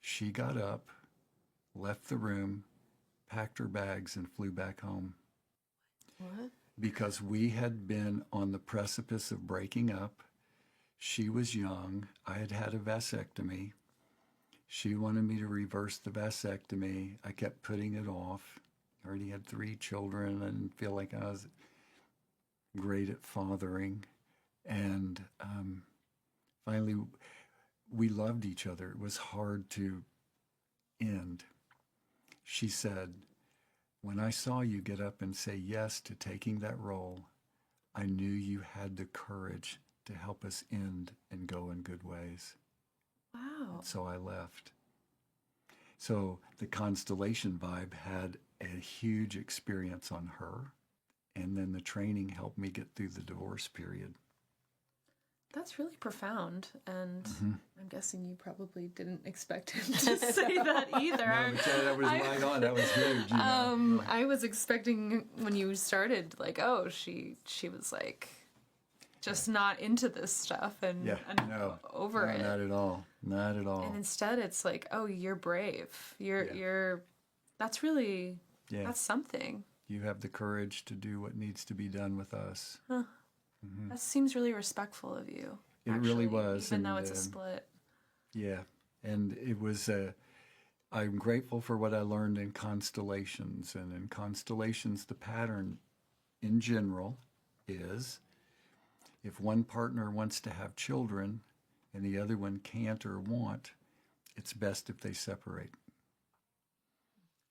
she got up, left the room, packed her bags, and flew back home. What? because we had been on the precipice of breaking up. She was young. I had had a vasectomy. She wanted me to reverse the vasectomy. I kept putting it off. I already had 3 children and didn't feel like I was great at fathering. And finally, we loved each other. It was hard to end. She said, when I saw you get up and say yes to taking that role, I knew you had the courage to help us end and go in good ways. Wow. So I left. So the Constellation vibe had a huge experience on her. And then the training helped me get through the divorce period. That's really profound, and Mm-hmm. I'm guessing you probably didn't expect him to say that either. No, but that was right on. That was huge. You know? I was expecting when you started, like, oh, she was like just not into this stuff and no, over no, it. not at all. Not at all. And instead, it's like, oh, you're brave. Yeah. You're. That's really. Yeah. That's something. You have the courage to do what needs to be done with us. Huh. That seems really respectful of you. It really was. Even though and, it's a split. Yeah. And it was, I'm grateful for what I learned in Constellations. And in Constellations, the pattern in general is if one partner wants to have children and the other one can't or won't, it's best if they separate.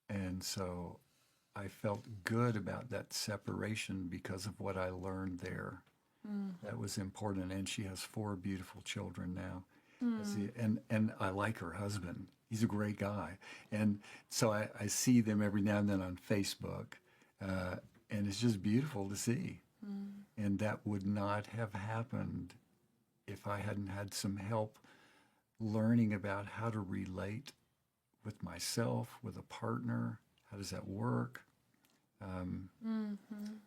And so I felt good about that separation because of what I learned there. That was important. And she has 4 beautiful children now. And I like her husband. He's a great guy. And so I see them every now and then on Facebook. And it's just beautiful to see. And that would not have happened if I hadn't had some help learning about how to relate with myself, with a partner. How does that work? And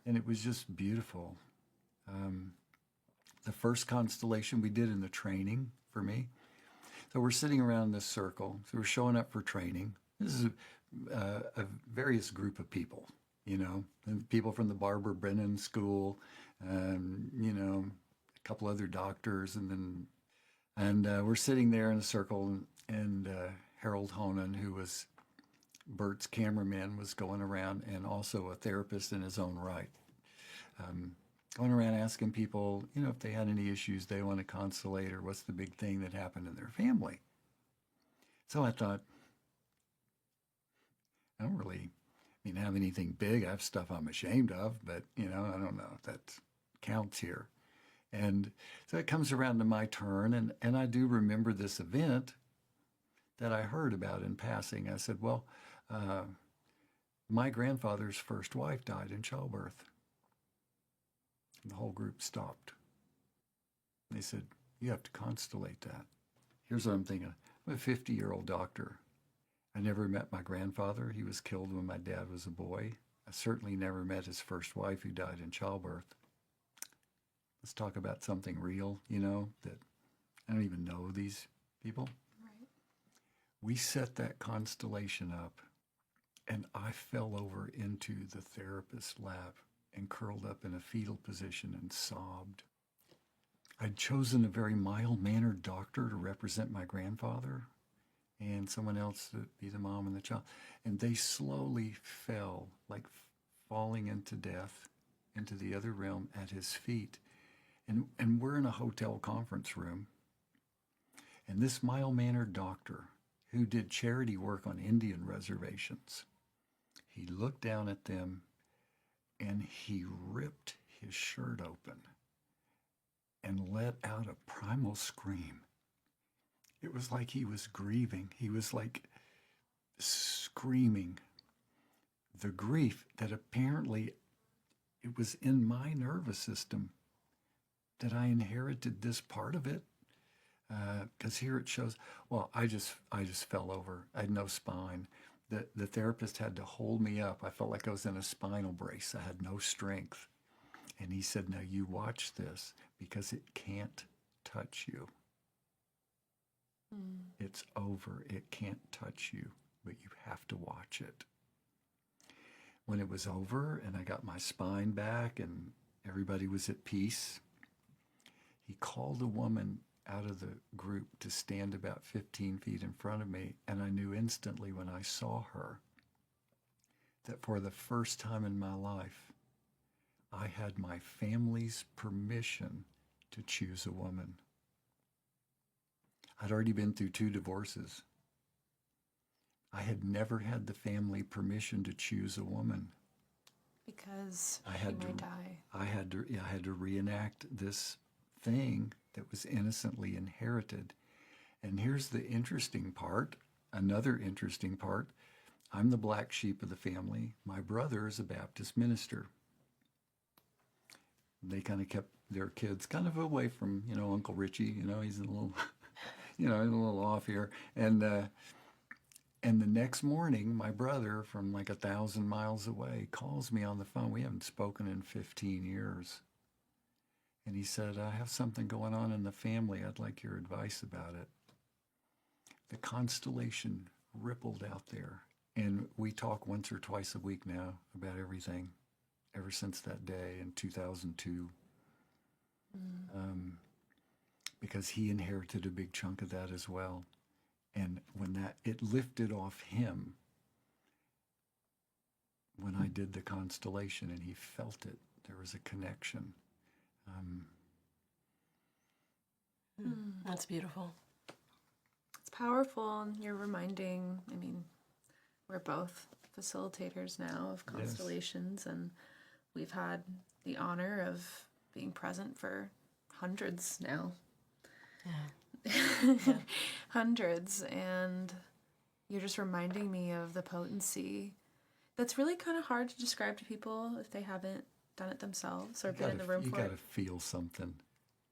it was just beautiful. The first constellation we did in the training for me. So we're sitting around this circle. So we're showing up for training. This is a various group of people, you know, and people from the Barbara Brennan School, you know, a couple other doctors, and we're sitting there in a circle, and Harold Honan, who was Bert's cameraman, was going around, and also a therapist in his own right, going around asking people, you know, if they had any issues they want to constellate or what's the big thing that happened in their family. So I thought, I don't really have anything big. I have stuff I'm ashamed of, but, you know, I don't know if that counts here. And so it comes around to my turn, and I do remember this event that I heard about in passing. I said, well, my grandfather's first wife died in childbirth. And the whole group stopped. They said, you have to constellate that. Here's what I'm thinking. I'm a 50-year-old doctor. I never met my grandfather. He was killed when my dad was a boy. I certainly never met his first wife who died in childbirth. Let's talk about something real, you know, that I don't even know these people. Right. We set that constellation up, and I fell over into the therapist's lap and curled up in a fetal position and sobbed. I'd chosen a very mild-mannered doctor to represent my grandfather and someone else to be the mom and the child. And they slowly fell, like falling into death, into the other realm at his feet. And we're in a hotel conference room. And this mild-mannered doctor who did charity work on Indian reservations, he looked down at them and he ripped his shirt open and let out a primal scream. It was like he was grieving. He was like screaming the grief that apparently it was in my nervous system that I inherited this part of it. Because here it shows, well, I just fell over. I had no spine. The therapist had to hold me up. I felt like I was in a spinal brace. I had no strength. And he said, now you watch this because it can't touch you. It's over. It can't touch you, but you have to watch it. when it was over and I got my spine back and everybody was at peace, he called a woman out of the group to stand about 15 feet in front of me, and I knew instantly when I saw her that for the first time in my life, I had my family's permission to choose a woman. I'd already been through 2 divorces. I had never had the family permission to choose a woman. Because I she had might to, die. I had to reenact this thing that was innocently inherited. And here's the interesting part, another interesting part. I'm the black sheep of the family. My brother is a Baptist minister. They kind of kept their kids kind of away from, Uncle Richie. He's a little, he's a little off here. And the next morning, my brother from like 1,000 miles away calls me on the phone. We haven't spoken in 15 years. And he said, I have something going on in the family. I'd like your advice about it. The constellation rippled out there. And we talk once or twice a week now about everything, ever since that day in 2002. Because he inherited a big chunk of that as well. And when it lifted off him when I did the constellation and he felt it, there was a connection. That's beautiful. It's powerful, and you're reminding, we're both facilitators now of Constellations, and we've had the honor of being present for hundreds now. Yeah. Hundreds, and you're just reminding me of the potency that's really kind of hard to describe to people if they haven't done it themselves or been in the room for You it. got to feel something.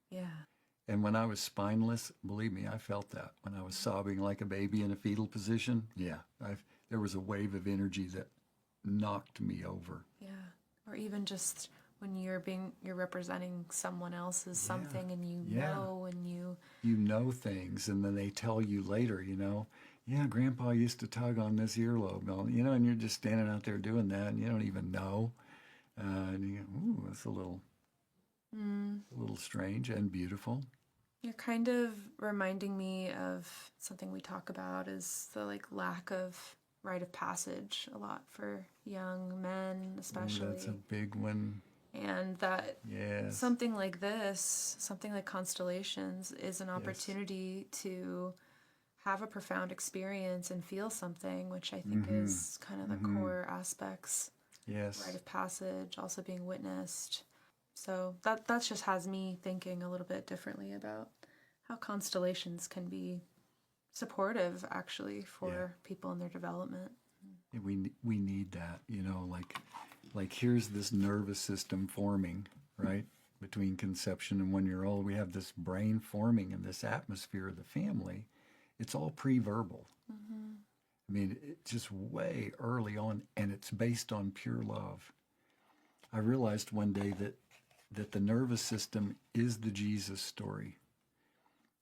Yeah. And when I was spineless, believe me, I felt that. When I was sobbing like a baby in a fetal position, there was a wave of energy that knocked me over. Yeah. Or even just when you're representing someone else's something, and know, and you know things, and then they tell you later, Grandpa used to tug on this earlobe, and you're just standing out there doing that, and you don't even know, and you go, ooh, that's a little strange and beautiful. You're kind of reminding me of something we talk about is the lack of rite of passage a lot for young men, especially. Ooh, that's a big one. And that something like this, something like Constellations, is an opportunity to have a profound experience and feel something, which I think is kind of the core aspects. Yes. Rite of passage, also being witnessed. So that just has me thinking a little bit differently about how Constellations can be supportive, actually, for people in their development. We need that, like here's this nervous system forming, right? Between conception and 1 year old, we have this brain forming in this atmosphere of the family. It's all pre-verbal. It's just way early on, and it's based on pure love. I realized one day that the nervous system is the Jesus story.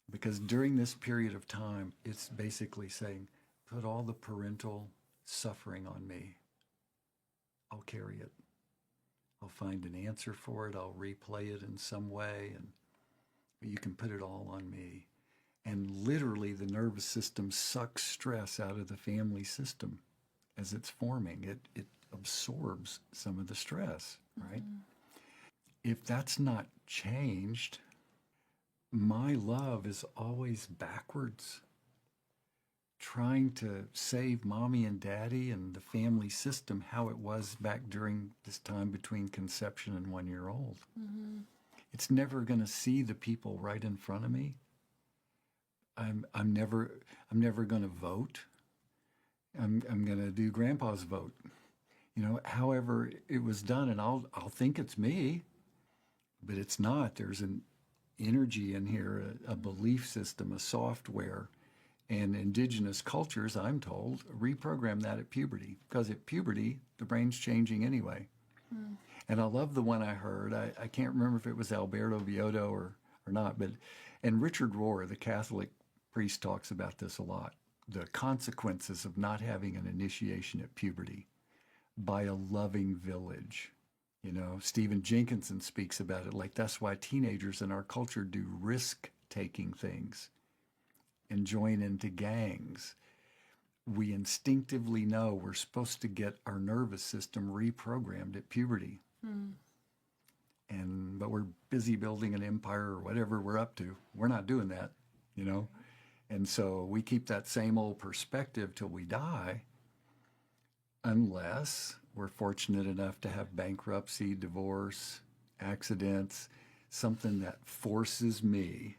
Because during this period of time, it's basically saying, put all the parental suffering on me. I'll carry it. I'll find an answer for it. I'll replay it in some way, but you can put it all on me. And literally, the nervous system sucks stress out of the family system as it's forming. It absorbs some of the stress, right? If that's not changed, my love is always backwards, trying to save mommy and daddy and the family system how it was back during this time between conception and 1 year old. It's never going to see the people right in front of me. I'm never going to vote. I'm going to do Grandpa's vote. However it was done, and I'll think it's me, but it's not. There's an energy in here, a belief system, a software. And indigenous cultures, I'm told, reprogram that at puberty, because at puberty, the brain's changing anyway. And I love the one I heard. I can't remember if it was Alberto Viodo or not, and Richard Rohr, the Catholic priest, talks about this a lot. The consequences of not having an initiation at puberty. by a loving village. You know, Stephen Jenkinson speaks about it like that's why teenagers in our culture do risk-taking things and join into gangs. We instinctively know we're supposed to get our nervous system reprogrammed at puberty. But we're busy building an empire or whatever we're up to. We're not doing that, you know? And so we keep that same old perspective till we die, unless we're fortunate enough to have bankruptcy, divorce, accidents, something that forces me,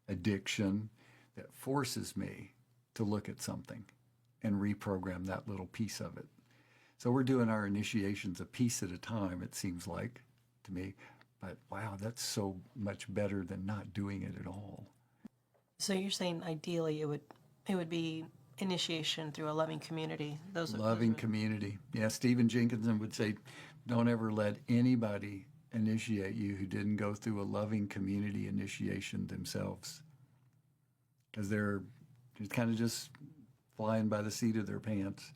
addiction, that forces me to look at something and reprogram that little piece of it. So we're doing our initiations a piece at a time, it seems like to me. But wow, that's so much better than not doing it at all. So you're saying ideally it would be initiation through a loving community. Loving community. Yeah, Stephen Jenkinson would say, don't ever let anybody initiate you who didn't go through a loving community initiation themselves. Because they're kind of just flying by the seat of their pants.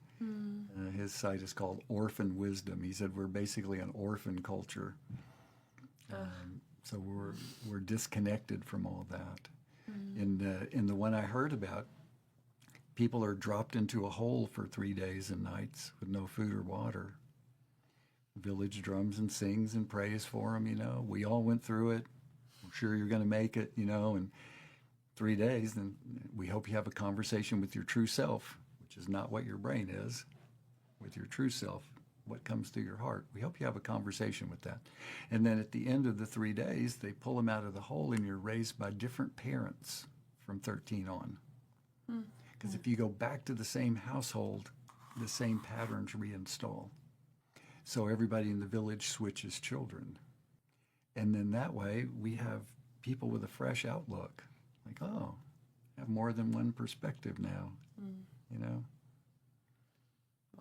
His site is called Orphan Wisdom. He said we're basically an orphan culture. So we're disconnected from all that. In the one I heard about, people are dropped into a hole for 3 days and nights with no food or water. Village drums and sings and prays for them, you know. We all went through it. We're sure you're going to make it, you know. And 3 days, then we hope you have a conversation with your true self, which is not what your brain is, with your true self, what comes through your heart. We hope you have a conversation with that. And then at the end of the 3 days, they pull them out of the hole and you're raised by different parents from 13 on. Because if you go back to the same household, the same patterns reinstall. So everybody in the village switches children. And then that way we have people with a fresh outlook. Like, oh, I have more than one perspective now, you know?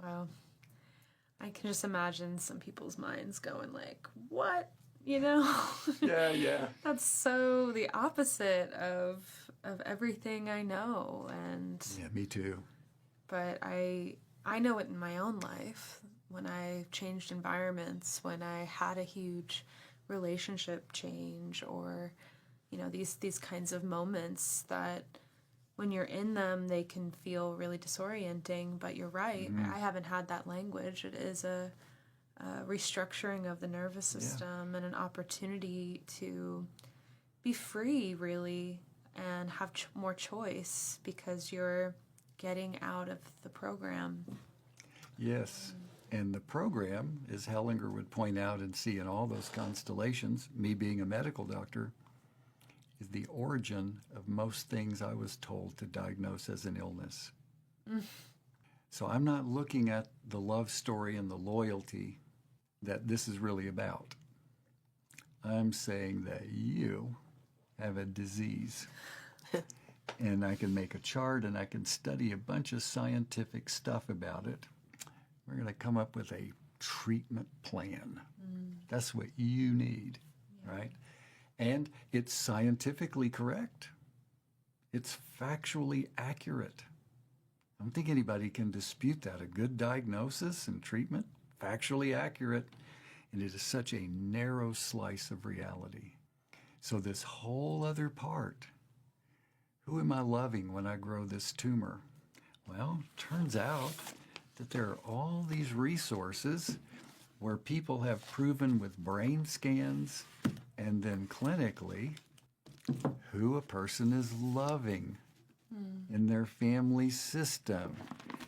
Wow. I can just imagine some people's minds going like, what? You know? Yeah. That's so the opposite of everything I know. And Yeah, me too. but I know it in my own life when I changed environments, when I had a huge relationship change, or you know, these kinds of moments that when you're in them, they can feel really disorienting. But you're right. I haven't had that language. It is a restructuring of the nervous system and an opportunity to be free, really, and have more choice because you're getting out of the program. Yes. And the program, as Hellinger would point out and see in all those constellations, me being a medical doctor, is the origin of most things I was told to diagnose as an illness. So I'm not looking at the love story and the loyalty that this is really about. I'm saying that you have a disease. And I can make a chart and I can study a bunch of scientific stuff about it. We're going to come up with a treatment plan. That's what you need, right? And it's scientifically correct. It's factually accurate. I don't think anybody can dispute that. A good diagnosis and treatment, factually accurate, and it is such a narrow slice of reality. So this whole other part, who am I loving when I grow this tumor? Well, turns out that there are all these resources where people have proven with brain scans and then clinically who a person is loving in their family system.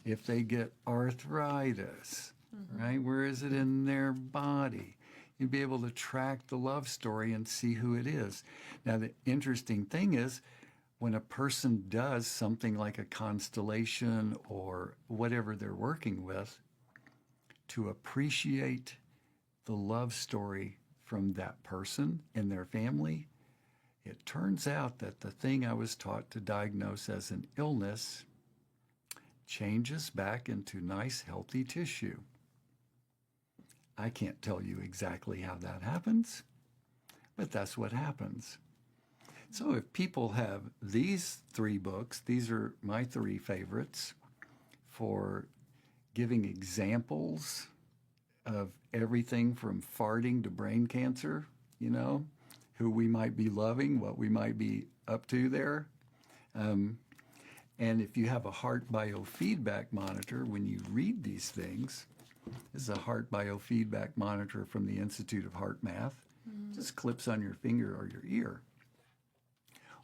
If they get arthritis, right? Where is it in their body? You'd be able to track the love story and see who it is. Now, the interesting thing is when a person does something like a constellation or whatever they're working with, to appreciate the love story from that person and their family, it turns out that the thing I was taught to diagnose as an illness changes back into nice, healthy tissue. I can't tell you exactly how that happens, but that's what happens. So if people have these 3 books, these are my 3 favorites for giving examples of everything from farting to brain cancer, you know, who we might be loving, what we might be up to there. And if you have a heart biofeedback monitor, when you read these things, this is a heart biofeedback monitor from the Institute of Heart Math. Just clips on your finger or your ear.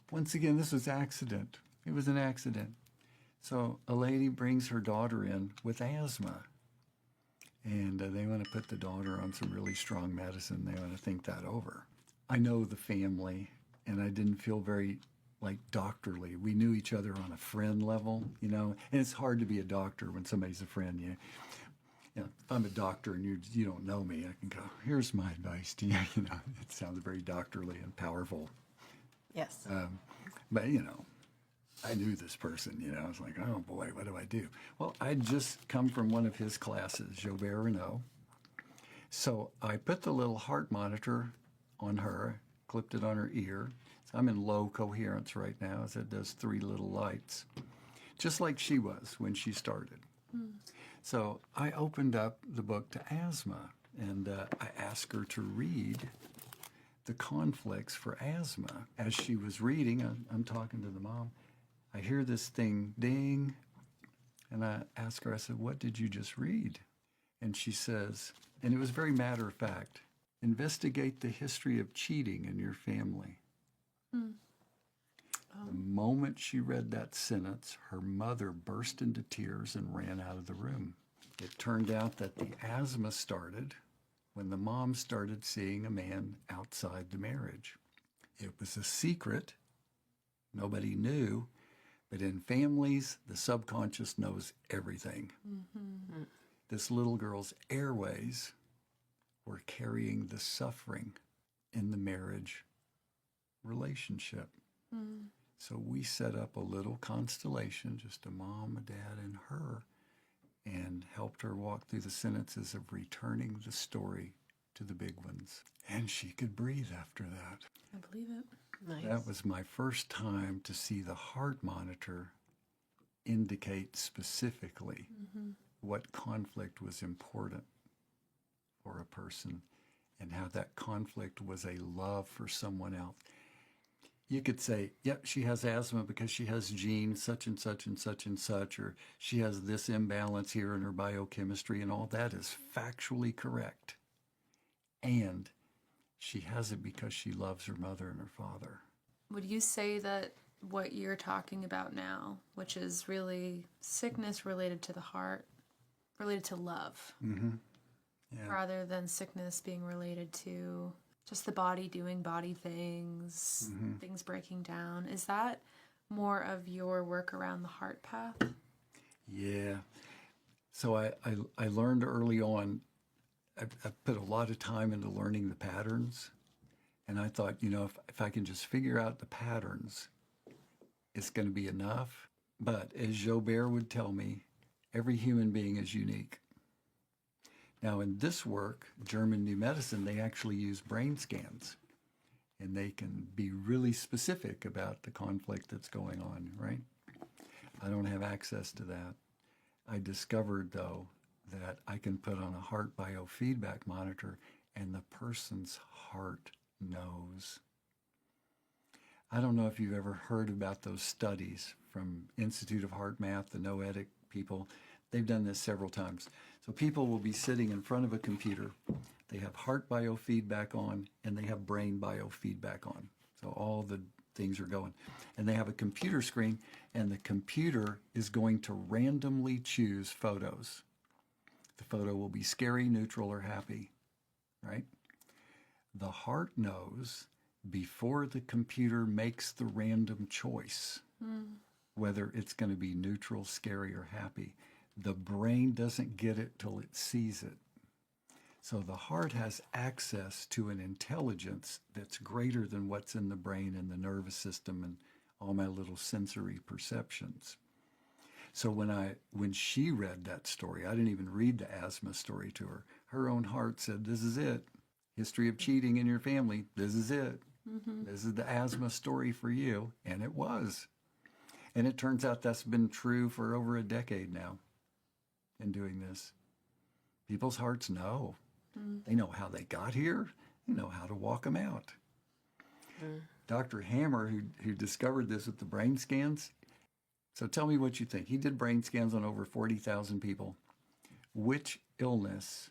Once again, this was accident. It was an accident. So a lady brings her daughter in with asthma. And they want to put the daughter on some really strong medicine. They want to think that over. I know the family, and I didn't feel very like doctorly. We knew each other on a friend level, you know. And it's hard to be a doctor when somebody's a friend. You know, if I'm a doctor and you don't know me, I can go, here's my advice to you. You know, it sounds very doctorly and powerful. Yes. But, you know, I knew this person, you know. I was like, oh, boy, what do I do? Well, I'd just come from one of his classes, Jobert Renault. So I put the little heart monitor on her, clipped it on her ear. So I'm in low coherence right now as it does 3 little lights, just like she was when she started. So I opened up the book to asthma, and I asked her to read the conflicts for asthma. As she was reading, I'm talking to the mom, I hear this thing ding, and I ask her, I said, what did you just read? And she says, and it was very matter of fact, investigate the history of cheating in your family. The moment she read that sentence, her mother burst into tears and ran out of the room. It turned out that the asthma started when the mom started seeing a man outside the marriage. It was a secret. Nobody knew. But in families, the subconscious knows everything. This little girl's airways were carrying the suffering in the marriage relationship. So we set up a little constellation, just a mom, a dad, and her, and helped her walk through the sentences of returning the story to the big ones. And she could breathe after that. I believe it. Nice. That was my first time to see the heart monitor indicate specifically what conflict was important for a person and how that conflict was a love for someone else. You could say, yep, she has asthma because she has gene such and such and such and such, or she has this imbalance here in her biochemistry, and all that is factually correct. And she has it because she loves her mother and her father. Would you say that what you're talking about now, which is really sickness related to the heart, related to love, Yeah. rather than sickness being related to just the body doing body things, things breaking down, is that more of your work around the heart path? Yeah. So I learned early on, I put a lot of time into learning the patterns. And I thought, you know, if I can just figure out the patterns, it's going to be enough. But as Jobert would tell me, every human being is unique. Now, in this work, German New Medicine, they actually use brain scans. And they can be really specific about the conflict that's going on, right? I don't have access to that. I discovered, though, that I can put on a heart biofeedback monitor and the person's heart knows. I don't know if you've ever heard about those studies from Institute of Heart Math, the Noetic people. They've done this several times. So people will be sitting in front of a computer. They have heart biofeedback on and they have brain biofeedback on. So all the things are going. And they have a computer screen, and the computer is going to randomly choose photos. The photo will be scary, neutral, or happy, right? The heart knows before the computer makes the random choice whether it's going to be neutral, scary, or happy. The brain doesn't get it till it sees it. So the heart has access to an intelligence that's greater than what's in the brain and the nervous system and all my little sensory perceptions. So when she read that story, I didn't even read the asthma story to her. Her own heart said, this is it. History of cheating in your family, this is it. This is the asthma story for you. And it was. And it turns out that's been true for over a decade now in doing this. People's hearts know. They know how they got here. They know how to walk them out. Dr. Hammer, who discovered this with the brain scans, so tell me what you think. He did brain scans on over 40,000 people. Which illness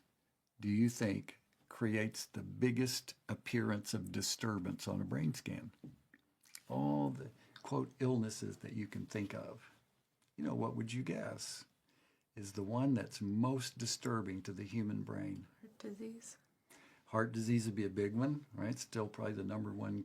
do you think creates the biggest appearance of disturbance on a brain scan? All the, quote, illnesses that you can think of. What would you guess is the one that's most disturbing to the human brain? Heart disease. Heart disease would be a big one, right? Still probably the number one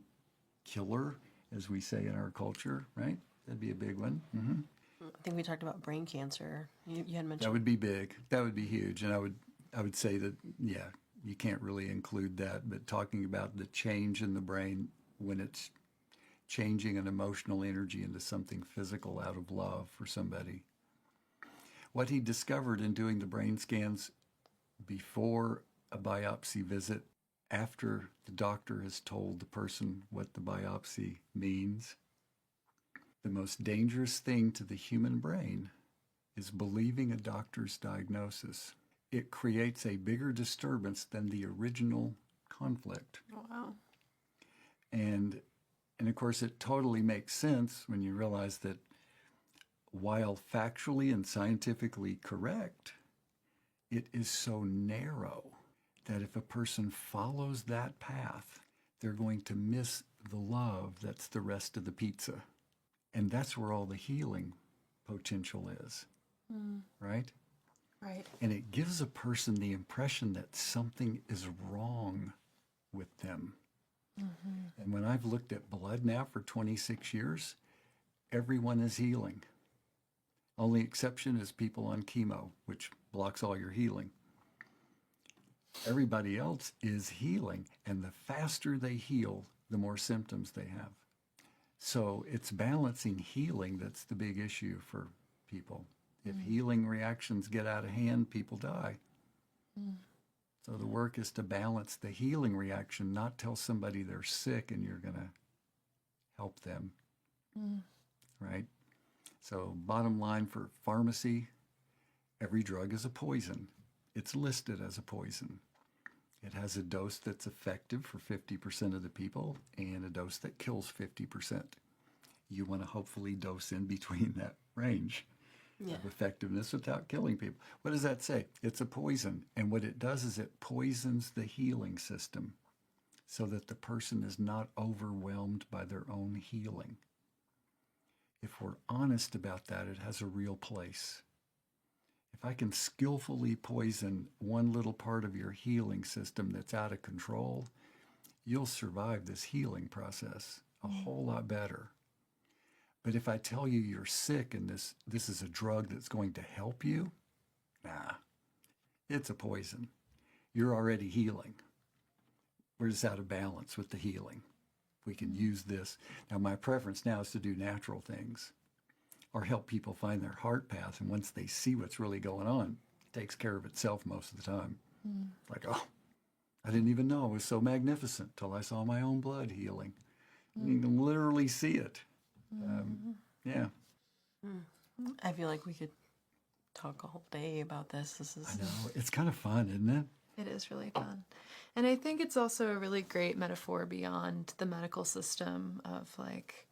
killer, as we say in our culture, right? That'd be a big one. Mm-hmm. I think we talked about brain cancer. You had mentioned That would be big. That would be huge. And I would say that, yeah, you can't really include that, but talking about the change in the brain when it's changing an emotional energy into something physical out of love for somebody. What he discovered in doing the brain scans before a biopsy visit, after the doctor has told the person what the biopsy means, the most dangerous thing to the human brain is believing a doctor's diagnosis. It creates a bigger disturbance than the original conflict. Oh, wow. And of course, it totally makes sense when you realize that while factually and scientifically correct, it is so narrow that if a person follows that path, they're going to miss the love that's the rest of the pizza. And that's where all the healing potential is, right? Right. And it gives a person the impression that something is wrong with them. Mm-hmm. And when I've looked at blood now for 26 years, everyone is healing. Only exception is people on chemo, which blocks all your healing. Everybody else is healing, and the faster they heal, the more symptoms they have. So it's balancing healing that's the big issue for people. If healing reactions get out of hand, people die. So the work is to balance the healing reaction, not tell somebody they're sick and you're going to help them, right? So bottom line for pharmacy, every drug is a poison. It's listed as a poison. It has a dose that's effective for 50% of the people and a dose that kills 50%. You want to hopefully dose in between that range of effectiveness without killing people. What does that say? It's a poison. And what it does is it poisons the healing system so that the person is not overwhelmed by their own healing. If we're honest about that, it has a real place. If I can skillfully poison one little part of your healing system that's out of control, you'll survive this healing process a whole lot better. But if I tell you you're sick and this is a drug that's going to help you, nah, it's a poison. You're already healing. We're just out of balance with the healing. We can use this. Now, my preference now is to do natural things or help people find their heart path. And once they see what's really going on, it takes care of itself most of the time. Like, oh, I didn't even know it was so magnificent till I saw my own blood healing. You can literally see it. Yeah. I feel like we could talk all day about this. This is I know. It's kind of fun, isn't it? It is really fun. And I think it's also a really great metaphor beyond the medical system of like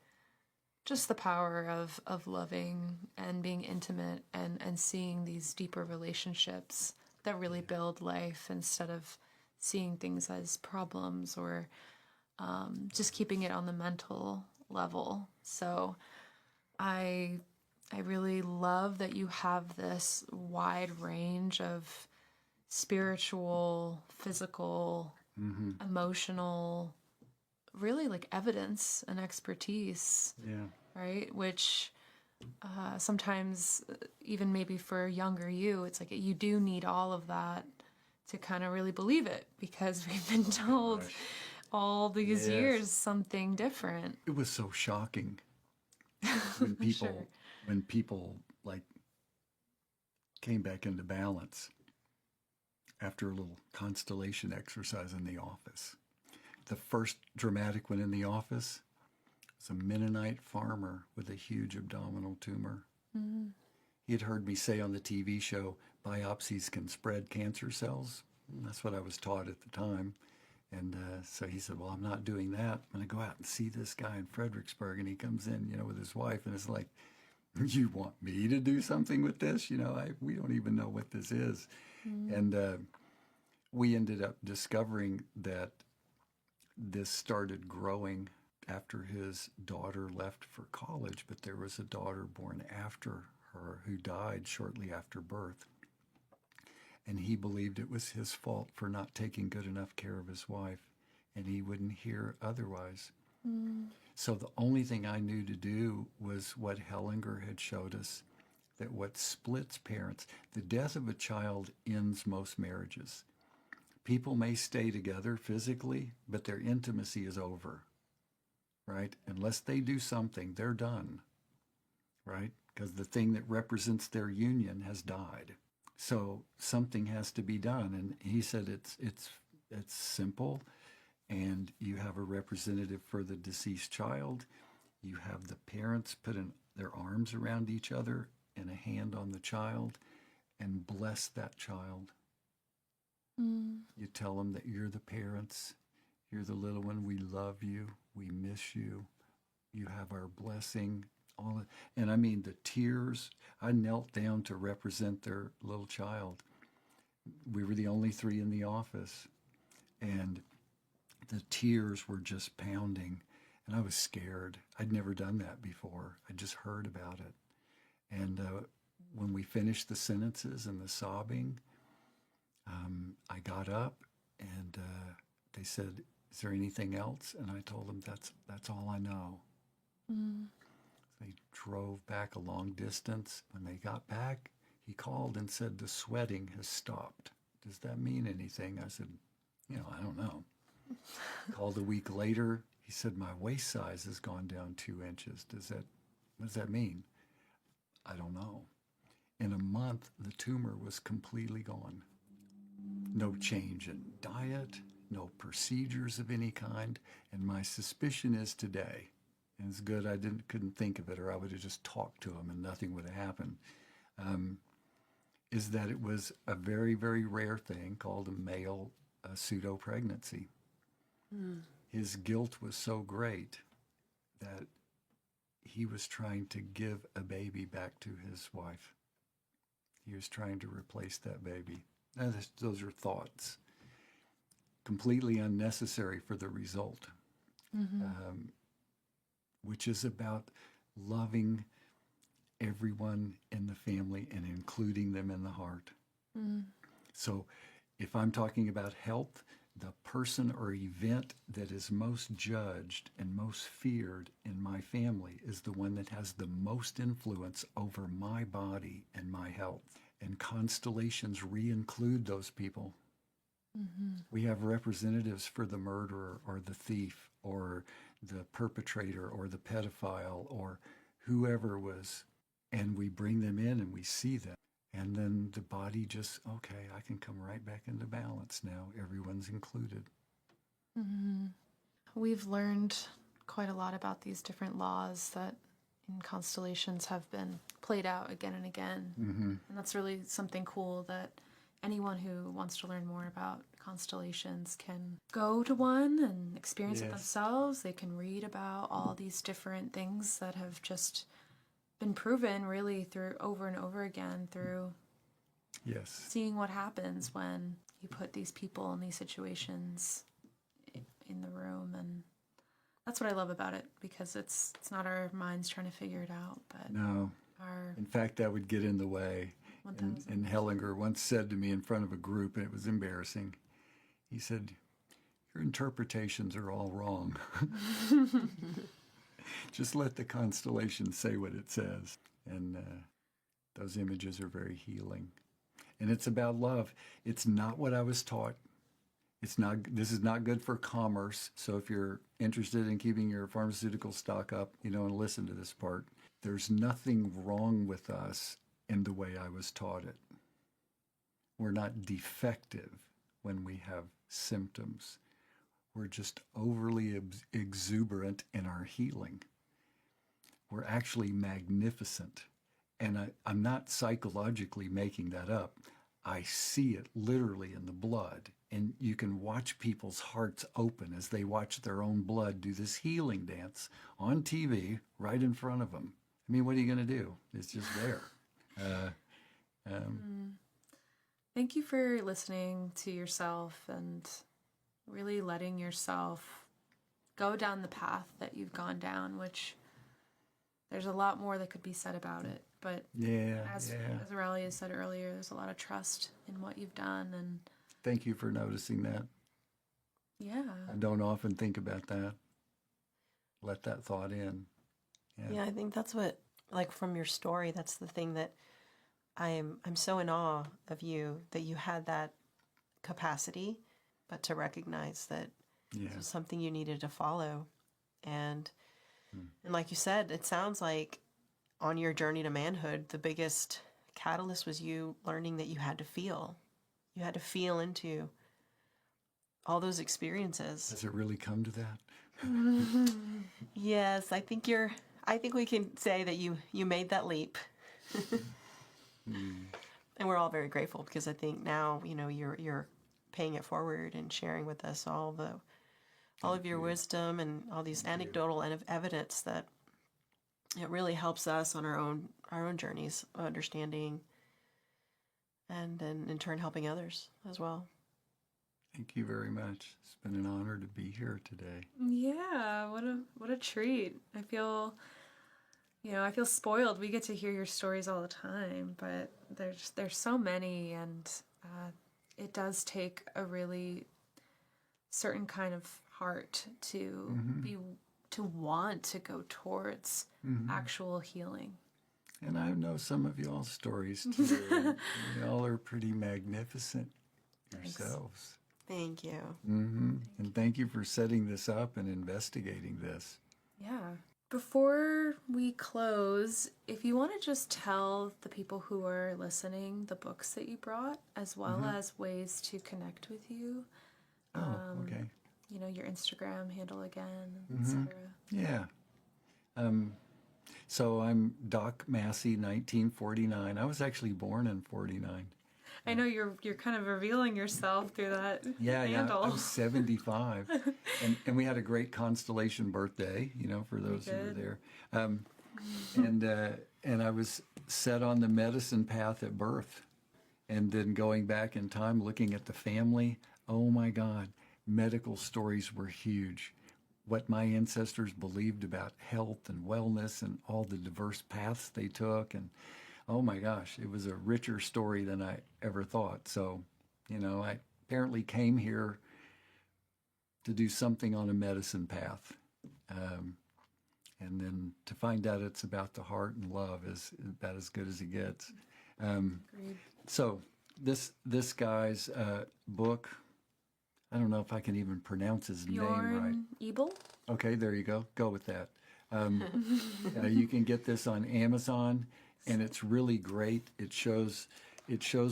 just the power of loving and being intimate and seeing these deeper relationships that really build life instead of seeing things as problems or just keeping it on the mental level. So I really love that you have this wide range of spiritual, physical, emotional, really like evidence and expertise. Yeah. Right? Which sometimes, even maybe for younger you, it's like you do need all of that to kind of really believe it because we've been told all these years something different. It was so shocking when people when people like came back into balance after a little constellation exercise in the office. The first dramatic one in the office was a Mennonite farmer with a huge abdominal tumor. He had heard me say on the TV show, biopsies can spread cancer cells. That's what I was taught at the time. And so he said, well, I'm not doing that. I'm going to go out and see this guy in Fredericksburg. And he comes in, with his wife, and it's like, you want me to do something with this? We don't even know what this is. And we ended up discovering that this started growing after his daughter left for college, but there was a daughter born after her who died shortly after birth. And he believed it was his fault for not taking good enough care of his wife, and he wouldn't hear otherwise. So the only thing I knew to do was what Hellinger had showed us, that what splits parents, the death of a child ends most marriages. People may stay together physically, but their intimacy is over, right? Unless they do something, they're done, right? Because the thing that represents their union has died. So something has to be done. And he said it's simple, and you have a representative for the deceased child. You have the parents put their arms around each other and a hand on the child and bless that child. You tell them that you're the parents, you're the little one, we love you, we miss you, you have our blessing. And I mean the tears. I knelt down to represent their little child. We were the only three in the office, and the tears were just pounding, and I was scared. I'd never done that before. I just heard about it. And when we finished the sentences and the sobbing, I got up, and they said, "Is there anything else?" And I told them, "That's all I know." They drove back a long distance. When they got back, he called and said, "The sweating has stopped. Does that mean anything?" I said, "I don't know." Called a week later. He said, "My waist size has gone down 2 inches. What does that mean?" I don't know. In a month, the tumor was completely gone. No change in diet, no procedures of any kind. And my suspicion is today, and it's good I couldn't think of it, or I would have just talked to him and nothing would have happened, is that it was a very, very rare thing called a male pseudo-pregnancy. His guilt was so great that he was trying to give a baby back to his wife. He was trying to replace that baby. Now, those are thoughts, completely unnecessary for the result, which is about loving everyone in the family and including them in the heart. So if I'm talking about health, the person or event that is most judged and most feared in my family is the one that has the most influence over my body and my health. And constellations re-include those people. We have representatives for the murderer or the thief or the perpetrator or the pedophile or whoever was, and we bring them in and we see them. And then the body just, okay, I can come right back into balance now. Everyone's included. We've learned quite a lot about these different laws that in constellations have been played out again and again. And that's really something cool that anyone who wants to learn more about constellations can go to one and experience it themselves. They can read about all these different things that have just been proven really through over and over again through seeing what happens when you put these people in these situations in the room. And that's what I love about it, because it's not our minds trying to figure it out, but no. In fact, that would get in the way. And Hellinger once said to me in front of a group, and it was embarrassing, he said, "Your interpretations are all wrong." Just let the constellation say what it says. And those images are very healing. And it's about love. It's not what I was taught. This is not good for commerce. So if you're interested in keeping your pharmaceutical stock up, and listen to this part, there's nothing wrong with us in the way I was taught it. We're not defective when we have symptoms. We're just overly exuberant in our healing. We're actually magnificent and I'm not psychologically making that up. I see it literally in the blood. And you can watch people's hearts open as they watch their own blood do this healing dance on TV right in front of them. I mean, what are you going to do? It's just there. Thank you for listening to yourself and really letting yourself go down the path that you've gone down, which there's a lot more that could be said about it. But as Aurelia said earlier, there's a lot of trust in what you've done. And thank you for noticing that. Yeah. I don't often think about that. Let that thought in. Yeah, I think that's what, like, from your story, that's the thing that I'm so in awe of you, that you had that capacity, but to recognize that this was something you needed to follow. And like you said, it sounds like on your journey to manhood, the biggest catalyst was you learning that you had to feel. You had to feel into all those experiences. Has it really come to that? Yes, I think we can say that you made that leap. And we're all very grateful, because I think now, you're paying it forward and sharing with us all of your wisdom and all these anecdotal and evidence that it really helps us on our own journeys of understanding, and then in turn helping others as well. Thank you very much. It's been an honor to be here today. Yeah, what a treat. I feel spoiled. We get to hear your stories all the time, but there's so many, and it does take a really certain kind of heart to want to go towards actual healing. And I know some of y'all's stories too. Y'all are pretty magnificent yourselves. Thank you. And thank you for setting this up and investigating this. Yeah. Before we close, if you want to just tell the people who are listening the books that you brought, as well as ways to connect with you. Okay. Your Instagram handle again, etc. Yeah. So I'm Doc Massey, 1949. I was actually born in 49. I know you're kind of revealing yourself through that handle. I was 75. and we had a great Constellation birthday, for those who were there. And I was set on the medicine path at birth. And then going back in time, looking at the family, oh my God, medical stories were huge. What my ancestors believed about health and wellness and all the diverse paths they took. And oh my gosh, it was a richer story than I ever thought. So, I apparently came here to do something on a medicine path. And then to find out it's about the heart and love is about as good as it gets. So this guy's book, I don't know if I can even pronounce his name right. Ebel? Okay, there you go. Go with that. You can get this on Amazon, and it's really great. It shows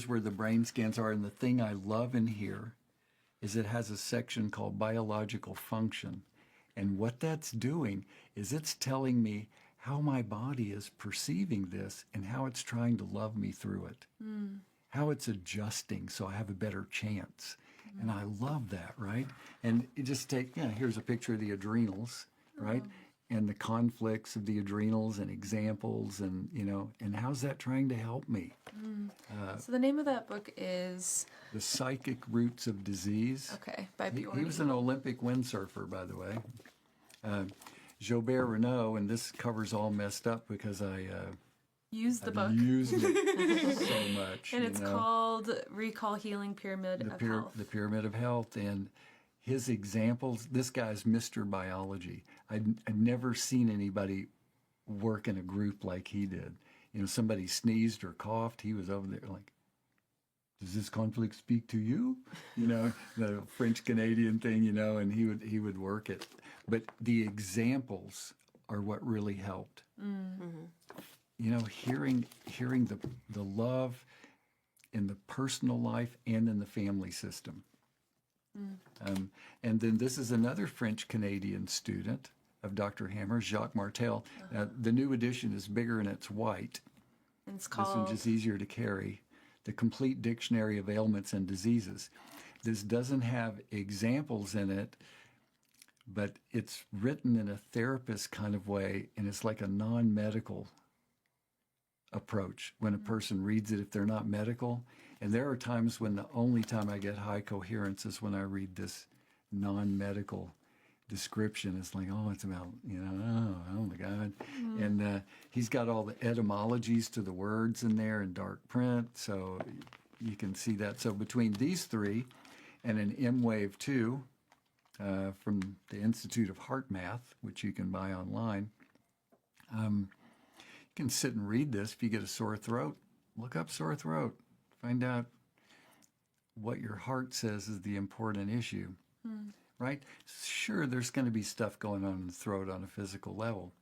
where the brain scans are, and the thing I love in here is it has a section called biological function. And what that's doing is it's telling me how my body is perceiving this and how it's trying to love me through it. How it's adjusting so I have a better chance. And I love that, right? And you just here's a picture of the adrenals, right? And the conflicts of the adrenals and examples and, and how's that trying to help me? So the name of that book is? The Psychic Roots of Disease. Okay, by Bjorn. He was an Olympic windsurfer, by the way. Jobert Renault, and this cover's all messed up because I used the book. Used it so much. And it's called Recall Healing Pyramid of Health. The Pyramid of Health. And his examples, this guy's Mr. Biology. I'd never seen anybody work in a group like he did. Somebody sneezed or coughed, he was over there like, does this conflict speak to you? The French Canadian thing, and he would work it. But the examples are what really helped. Hearing the love in the personal life and in the family system. And then this is another French-Canadian student of Dr. Hammer, Jacques Martel. Now, the new edition is bigger and it's white. And it's This one's called... just easier to carry. The Complete Dictionary of Ailments and Diseases. This doesn't have examples in it, but it's written in a therapist kind of way, and it's like a non-medical approach when a person reads it if they're not medical. And there are times when the only time I get high coherence is when I read this non-medical description. It's like, oh, it's about, oh my God. And he's got all the etymologies to the words in there in dark print, so you can see that. So between these three and an M-Wave 2 from the Institute of Heart Math, which you can buy online, you can sit and read this. If you get a sore throat, look up sore throat. Find out what your heart says is the important issue, right? Sure, there's going to be stuff going on in the throat on a physical level.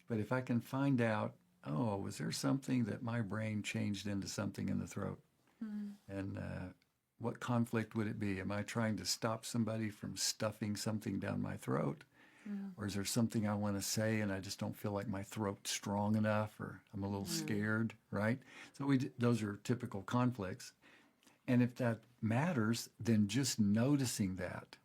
But if I can find out, oh, was there something that my brain changed into something in the throat? And what conflict would it be? Am I trying to stop somebody from stuffing something down my throat? Or is there something I want to say and I just don't feel like my throat's strong enough, or I'm a little scared, right? So those are typical conflicts. And if that matters, then just noticing that,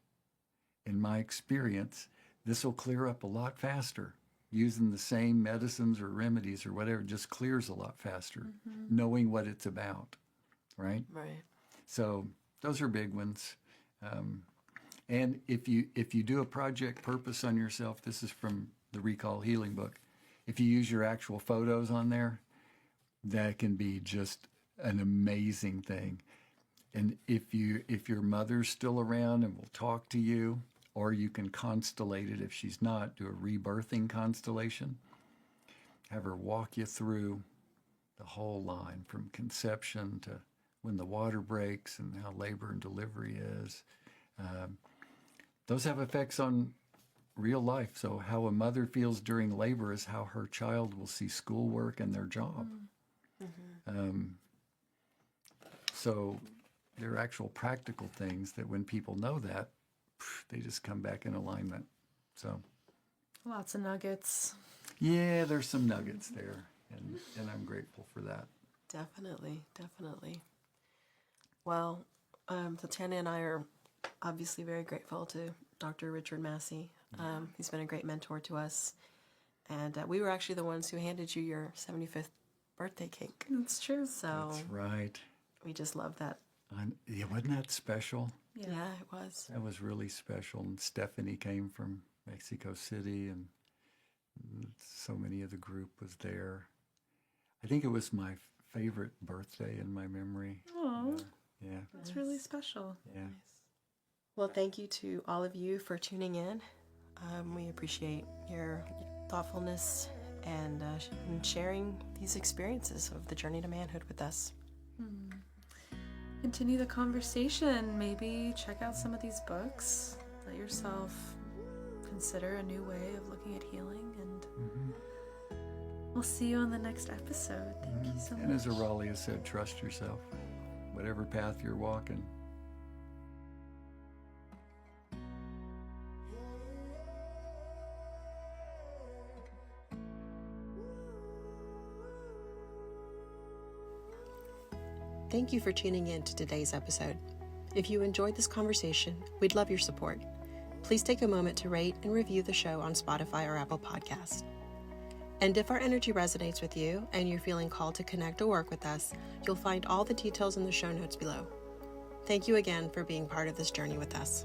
in my experience, this will clear up a lot faster. Using the same medicines or remedies or whatever just clears a lot faster, knowing what it's about, right? Right. So those are big ones. And if you do a project purpose on yourself, this is from the Recall Healing book, if you use your actual photos on there, that can be just an amazing thing. And if your mother's still around and will talk to you, or you can constellate it if she's not, do a rebirthing constellation, have her walk you through the whole line from conception to when the water breaks and how labor and delivery is. Those have effects on real life. So how a mother feels during labor is how her child will see schoolwork and their job. So there are actual practical things that when people know that, they just come back in alignment. So Lots of nuggets. yeah, there's some nuggets there, and I'm grateful for that. Definitely, definitely. Well, Tatiana and I are obviously very grateful to Dr. Richard Massey. He's been a great mentor to us. And we were actually the ones who handed you your 75th birthday cake. That's true. So That's right. we just love that. Yeah, wasn't that special? Yeah, it was. That was really special. And Stephanie came from Mexico City, and so many of the group was there. I think it was my favorite birthday in my memory. Oh, Yeah. that's really special. Yeah. Well, thank you to all of you for tuning in. We appreciate your thoughtfulness and sharing these experiences of the journey to manhood with us. Continue the conversation. Maybe check out some of these books. Let yourself consider a new way of looking at healing, and we'll see you on the next episode. Thank you so much. And as Auralia said, trust yourself. Whatever path you're walking. Thank you for tuning in to today's episode. If you enjoyed this conversation, we'd love your support. Please take a moment to rate and review the show on Spotify or Apple Podcasts. And if our energy resonates with you and you're feeling called to connect or work with us, you'll find all the details in the show notes below. Thank you again for being part of this journey with us.